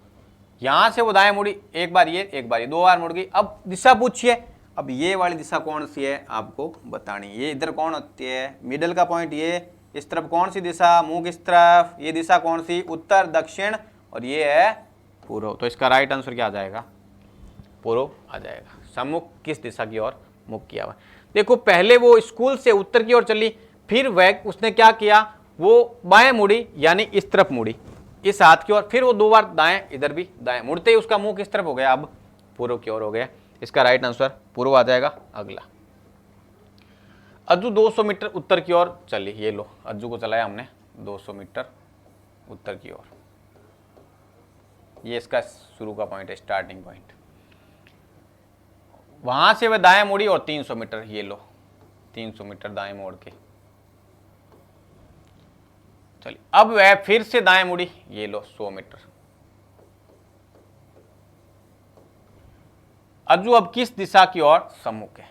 यहां से वो दाएं मुड़ी, एक बार ये एक बार ये, 2 बार मुड़ गई। अब दिशा पूछिए, अब ये वाली दिशा कौन सी है आपको बतानी, ये इधर कौन होती है, मिडल का पॉइंट ये, इस तरफ कौन सी दिशा, मुंह किस तरफ, ये दिशा कौन सी, उत्तर दक्षिण, और ये है पूर्व। तो इसका राइट आंसर क्या आ जाएगा, पूर्व आ जाएगा। सम्मुख किस दिशा की ओर मुख किया हुआ। देखो पहले वो स्कूल से उत्तर की ओर चली, फिर वह उसने क्या किया, वो बाएं मुड़ी यानी इस तरफ मुड़ी, इस हाथ की ओर, फिर वो 2 बार दाएं, इधर भी दाएं, मुड़ते ही उसका मुंह किस तरफ हो गया, अब पूर्व की ओर हो गया। इसका राइट आंसर पूर्व आ जाएगा। अगला, अज्जू 200 मीटर उत्तर की ओर चली, ये लो अज्जू को चलाया हमने 200 मीटर उत्तर की ओर, ये इसका शुरू का पॉइंट है, स्टार्टिंग पॉइंट। वहां से वह दाएं मुड़ी और 300 मीटर, ये लो 300 मीटर दाएं मोड़ के चलिए। अब वह फिर से दाएं मुड़ी, ये लो 100 मीटर। अज्जू अब किस दिशा की ओर सम्मुख है।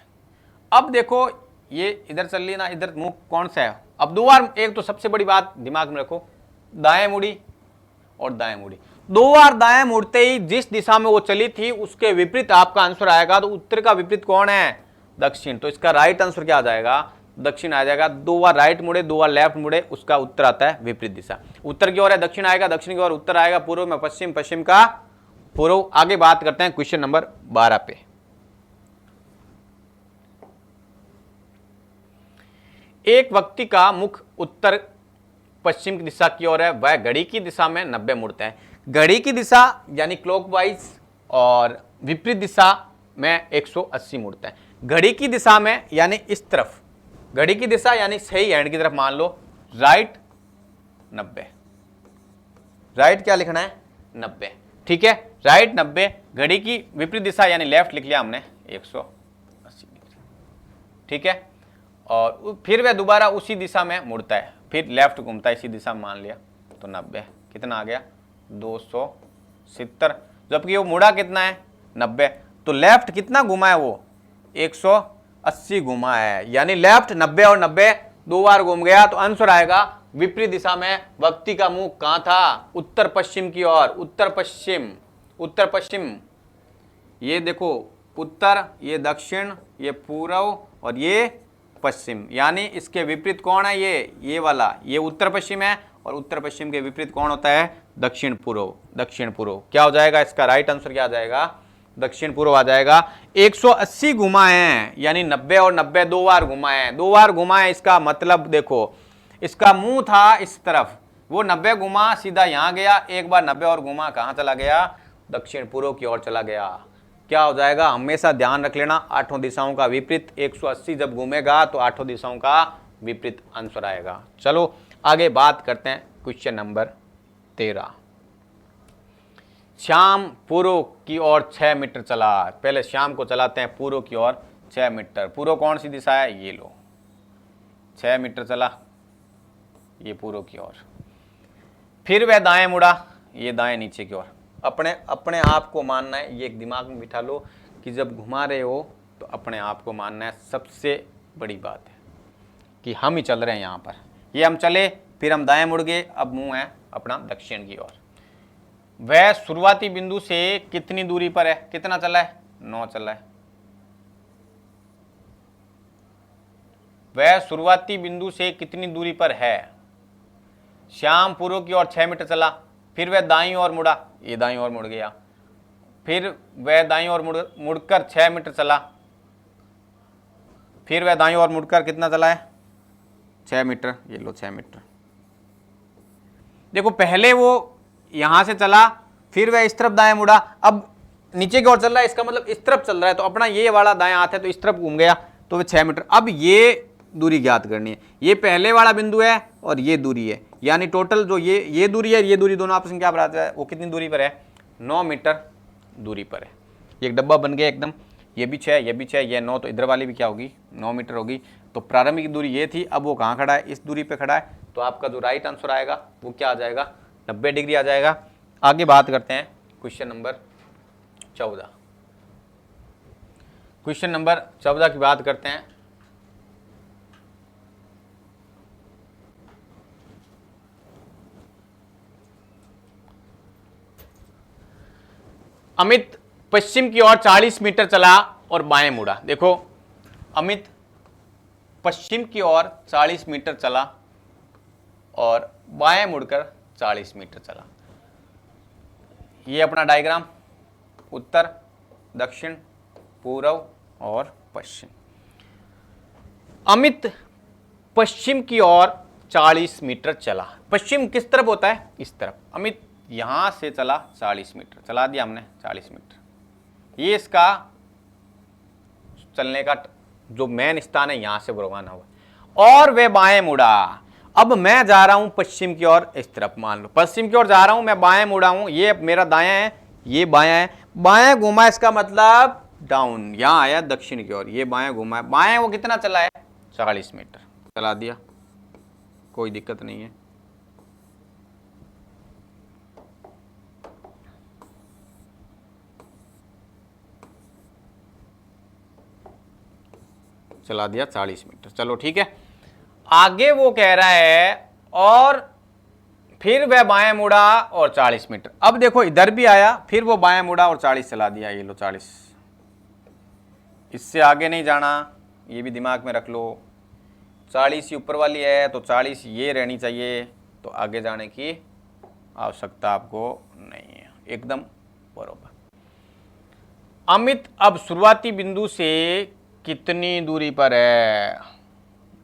अब देखो ये इधर चल रही ना, इधर मुख कौन सा है। अब 2 बार, एक तो सबसे बड़ी बात दिमाग में रखो, दाएं मुड़ी और दाएं मुड़ी, 2 बार दाएं मुड़ते ही जिस दिशा में वो चली थी उसके विपरीत आपका आंसर आएगा। तो उत्तर का विपरीत कौन है, दक्षिण। तो इसका राइट आंसर क्या आ जाएगा, दक्षिण आ जाएगा। 2 बार राइट मुड़े 2 बार लेफ्ट मुड़े, उसका उत्तर आता है विपरीत दिशा। उत्तर की ओर है दक्षिण आएगा, दक्षिण की ओर उत्तर आएगा, पूर्व में पश्चिम, पश्चिम का पूर्व। आगे बात करते हैं क्वेश्चन नंबर 12 पे। एक व्यक्ति का मुख उत्तर पश्चिम की दिशा की ओर है, वह घड़ी की दिशा में 90 मुड़ता है। घड़ी की दिशा यानी क्लॉकवाइज और विपरीत दिशा में 180 मुड़ता है। घड़ी की दिशा में यानी इस तरफ, घड़ी की दिशा यानी सही हैंड की तरफ मान लो, राइट 90, राइट क्या लिखना है 90। ठीक है, राइट 90, घड़ी की विपरीत दिशा यानी लेफ्ट लिख लिया हमने 180 डिग्री। ठीक है, और फिर वह दोबारा उसी दिशा में मुड़ता है, फिर लेफ्ट घूमता है इसी दिशा में मान लिया, तो 90 कितना आ गया 270, जबकि वो मुड़ा कितना है 90, तो लेफ्ट कितना घुमा है वो 180 घुमा है, यानी लेफ्ट 90 और 90 2 बार घूम गया। तो आंसर आएगा विपरीत दिशा में व्यक्ति का मुंह कहां था, उत्तर पश्चिम की ओर। उत्तर पश्चिम, उत्तर पश्चिम, ये देखो उत्तर, ये दक्षिण, ये पूर्व और ये पश्चिम, यानी इसके विपरीत कौन है, ये वाला, ये उत्तर पश्चिम है, और उत्तर पश्चिम के विपरीत कौन होता है, दक्षिण पूर्व। दक्षिण पूर्व क्या हो जाएगा, इसका राइट आंसर क्या आ जाएगा, दक्षिण पूर्व आ जाएगा। 180 घुमाए हैं, यानी 90 और 90 दो बार घुमाए हैं, दो बार घुमाए, इसका मतलब देखो इसका मुंह था इस तरफ, वो 90 घुमा सीधा यहां गया, एक बार 90 और घुमा कहां चला गया, दक्षिण पूर्व की ओर चला गया। क्या हो जाएगा, हमेशा ध्यान रख लेना, आठों दिशाओं का विपरीत, 180 जब घूमेगा तो आठों दिशाओं का विपरीत आंसर आएगा। चलो आगे बात करते हैं क्वेश्चन नंबर 13। श्याम पूर्व की ओर 6 मीटर चला। पहले श्याम को चलाते हैं पूर्व की ओर 6 मीटर। पूर्व कौन सी दिशा है, ये लो, 6 मीटर चला ये पूर्व की ओर, फिर वह दाएं मुड़ा, ये दाएं नीचे की ओर। अपने आप को मानना है, ये एक दिमाग में बिठा लो कि जब घुमा रहे हो तो अपने आप को मानना है। सबसे बड़ी बात है कि हम ही चल रहे हैं यहाँ पर, ये हम चले फिर हम दाएं मुड़ गए, अब मुंह है अपना दक्षिण की ओर। वह शुरुआती बिंदु से कितनी दूरी पर है, कितना चला है, 9 चला है। वह शुरुआती बिंदु से कितनी दूरी पर है, श्याम पूर्व की ओर 6 मीटर चला, फिर वह दाईं ओर मुड़ा, ये दाईं ओर मुड़ गया, फिर वह दाईं ओर मुड़कर 6 मीटर चला, फिर वह दाईं ओर मुड़कर कितना चला है, 6 मीटर, ये लो 6 मीटर। देखो पहले वो यहां से चला, फिर वह इस तरफ दाएं मुड़ा, अब नीचे की ओर चल रहा है, इसका मतलब इस तरफ चल रहा है, तो अपना ये वाला दायां हाथ है तो इस तरफ घूम गया, तो वह 6 मीटर। अब ये दूरी ज्ञात करनी है, ये पहले वाला बिंदु है और ये दूरी है, यानी टोटल जो ये दूरी है, ये दूरी दोनों आपस में क्या बराबर है, वो कितनी दूरी पर है, 9 मीटर दूरी पर है। एक डब्बा बन गया एकदम, ये भी 6, ये भी 6, ये 9, तो इधर वाली भी क्या होगी, 9 मीटर होगी। तो प्रारंभिक दूरी ये थी, अब वो कहाँ खड़ा है, इस दूरी पे खड़ा है, तो आपका जो राइट आंसर आएगा वो क्या आ जाएगा, 90 डिग्री आ जाएगा। आगे बात करते हैं क्वेश्चन नंबर 14। क्वेश्चन नंबर 14 की बात करते हैं। अमित पश्चिम की ओर 40 मीटर चला और बाएं मुड़ा। देखो अमित पश्चिम की ओर 40 मीटर चला और बाएं मुड़कर 40 मीटर चला। ये अपना डायग्राम, उत्तर, दक्षिण, पूर्व और पश्चिम। अमित पश्चिम की ओर 40 मीटर चला। पश्चिम किस तरफ होता है, इस तरफ। अमित यहां से चला 40 मीटर, चला दिया हमने 40 मीटर। ये इसका चलने का जो मेन स्थान है, यहां से रवाना हुआ और वे बाएं मुड़ा। अब मैं जा रहा हूं पश्चिम की ओर, इस तरफ मान लो पश्चिम की ओर जा रहा हूं, मैं बाएं मुड़ा हूं, ये मेरा दायां है, ये बायां है, बाएं घुमा, इसका मतलब डाउन, यहां आया दक्षिण की ओर, ये बाएं घुमा है, बाएं वो कितना चला है, 40 मीटर चला दिया, कोई दिक्कत नहीं है। चला दिया 40 मीटर, चलो ठीक है। आगे वो कह रहा है और फिर वह बाएं मुड़ा और 40 मीटर। अब देखो इधर भी आया, फिर वो बाएं मुड़ा और 40 चला दिया, ये लो 40। इससे आगे नहीं जाना, ये भी दिमाग में रख लो। 40 ही ऊपर वाली है तो 40 ये रहनी चाहिए, तो आगे जाने की आवश्यकता आपको नहीं है, एकदम बरोबर। अमित अब शुरुआती बिंदु से कितनी दूरी पर है,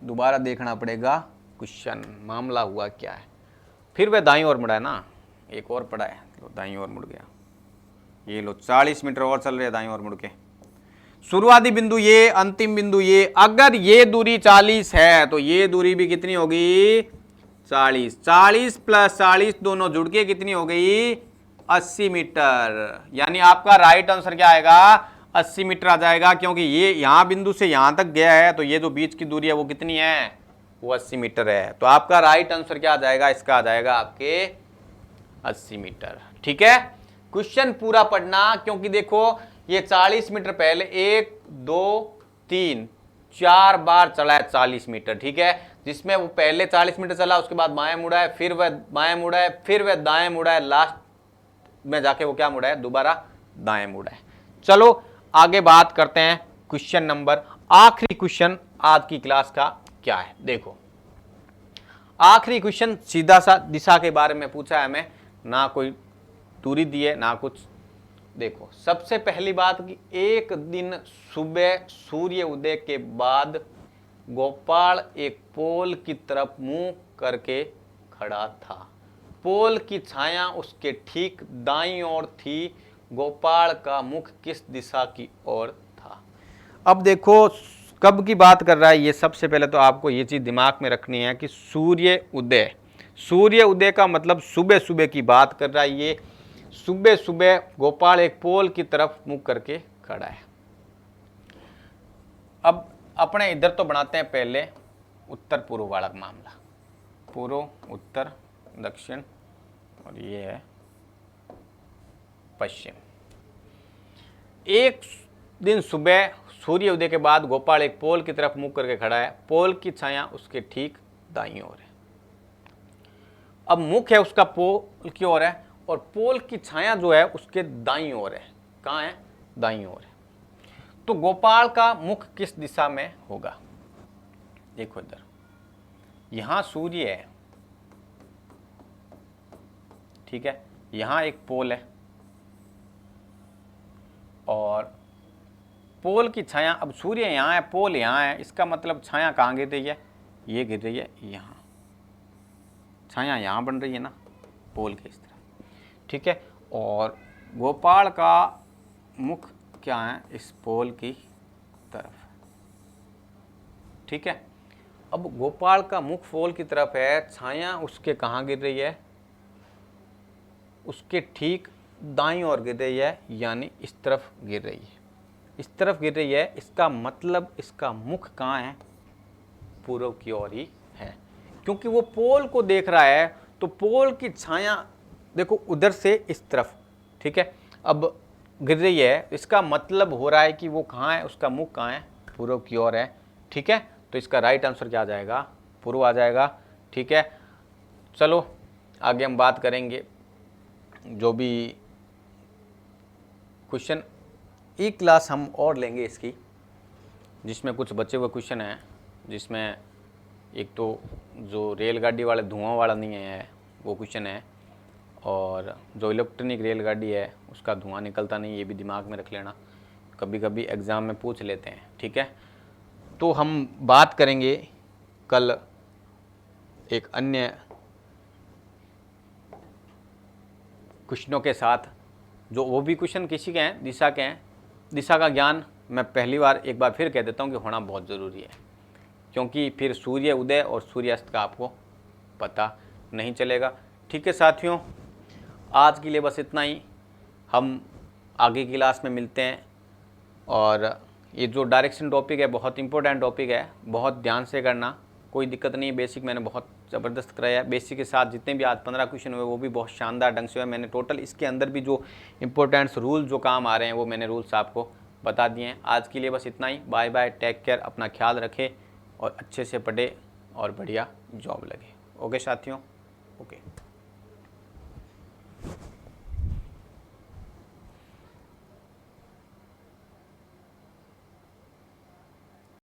दोबारा देखना पड़ेगा क्वेश्चन, मामला हुआ क्या है। फिर वह दाईं ओर मुड़ा है ना, एक और पड़ा है, तो दाईं ओर मुड़ गया, ये लो 40 मीटर और चल रहे हैं दाईं ओर मुड़ के। शुरुआती बिंदु ये, अंतिम बिंदु ये, अगर ये दूरी 40 है तो ये दूरी भी कितनी होगी, 40। 40 प्लस 40 दोनों जुड़ के कितनी हो गई, 80 मीटर। यानी आपका राइट आंसर क्या आएगा, 80 मीटर आ जाएगा, क्योंकि ये यहां बिंदु से यहां तक गया है, तो ये जो बीच की दूरी है वो कितनी है, वो 80 मीटर है। तो आपका राइट आंसर क्या आ जाएगा, इसका आ जाएगा आपके 80 मीटर। ठीक है, क्वेश्चन पूरा पढ़ना, क्योंकि देखो ये 40 मीटर पहले 1 2 3 4 बार चला है 40 मीटर, ठीक है, जिसमें वो पहले 40 मीटर चला, उसके बाद बाएं मुड़ा है, फिर वह बाएं मुड़ा है, फिर वह दाएं मुड़ा है, लास्ट में जाके वो क्या मुड़ा है, दोबारा दाएं मुड़ा है। चलो आगे बात करते हैं क्वेश्चन नंबर आखिरी क्वेश्चन आज की क्लास का क्या है, देखो आखिरी क्वेश्चन सीधा सा दिशा के बारे में पूछा है हमें, ना कोई दूरी दी है ना कुछ। देखो सबसे पहली बात कि एक दिन सुबह सूर्य उदय के बाद गोपाल एक पोल की तरफ मुंह करके खड़ा था। पोल की छाया उसके ठीक दाईं ओर थी। गोपाल का मुख किस दिशा की ओर था। अब देखो कब की बात कर रहा है ये, सबसे पहले तो आपको ये चीज दिमाग में रखनी है कि सूर्य उदय, सूर्य उदय का मतलब सुबह सुबह की बात कर रहा है ये। सुबह सुबह गोपाल एक पोल की तरफ मुंह करके खड़ा है। अब अपने इधर तो बनाते हैं पहले उत्तर पूर्व वाला मामला, पूर्व उत्तर दक्षिण और ये है पश्चिम। एक दिन सुबह सूर्य उदय के बाद गोपाल एक पोल की तरफ मुंह करके खड़ा है। पोल की छाया उसके ठीक दाईं ओर है। अब मुख है उसका पोल की ओर है और पोल की छाया जो है उसके दाईं ओर है। कहाँ है? दाईं ओर है। तो गोपाल का मुख किस दिशा में होगा? देखो इधर, यहां सूर्य है, ठीक है, यहां एक पोल है और पोल की छाया, अब सूर्य यहां है, पोल यहां है, इसका मतलब छाया कहां गिर रही है? ये गिर रही है यहां, छाया यहां बन रही है ना पोल के इस तरफ, ठीक है। और गोपाल का मुख क्या है? इस पोल की तरफ, ठीक है। अब गोपाल का मुख पोल की तरफ है, छाया उसके कहाँ गिर रही है? उसके ठीक दाईं ओर गिर रही है, यानी इस तरफ गिर रही है, इस तरफ गिर रही है। इसका मतलब इसका मुख कहाँ है? पूर्व की ओर ही है, क्योंकि वो पोल को देख रहा है। तो पोल की छाया देखो उधर से इस तरफ, ठीक है, अब गिर रही है, इसका मतलब हो रहा है कि वो कहाँ है? उसका मुख कहाँ है? पूर्व की ओर है, ठीक है। तो इसका राइट आंसर क्या आ जाएगा? पूर्व आ जाएगा, ठीक है। चलो आगे हम बात करेंगे जो भी क्वेश्चन, एक क्लास हम और लेंगे इसकी, जिसमें कुछ बचे हुए क्वेश्चन हैं, जिसमें एक तो जो रेलगाड़ी वाले धुआं वाला नहीं है वो क्वेश्चन है, और जो इलेक्ट्रॉनिक रेलगाड़ी है उसका धुआं निकलता नहीं, ये भी दिमाग में रख लेना, कभी कभी एग्ज़ाम में पूछ लेते हैं, ठीक है। तो हम बात करेंगे कल एक अन्य क्वेश्चनों के साथ, जो वो भी क्वेश्चन किसी के हैं, दिशा के हैं। दिशा का ज्ञान मैं पहली बार एक बार फिर कह देता हूँ कि होना बहुत ज़रूरी है, क्योंकि फिर सूर्य उदय और सूर्यास्त का आपको पता नहीं चलेगा, ठीक है साथियों। आज के लिए बस इतना ही, हम आगे की क्लास में मिलते हैं। और ये जो डायरेक्शन टॉपिक है बहुत इंपॉर्टेंट टॉपिक है, बहुत ध्यान से करना, कोई दिक्कत नहीं। बेसिक मैंने बहुत ज़बरदस्त कराया है, बेसिक के साथ जितने भी आज 15 क्वेश्चन हुए वो भी बहुत शानदार ढंग से हुए। मैंने टोटल इसके अंदर भी जो इंपॉर्टेंट्स रूल जो काम आ रहे हैं वो मैंने रूल्स आपको बता दिए हैं। आज के लिए बस इतना ही, बाय बाय, टेक केयर, अपना ख्याल रखें और अच्छे से पढ़े और बढ़िया जॉब लगे। ओके साथियों, ओके।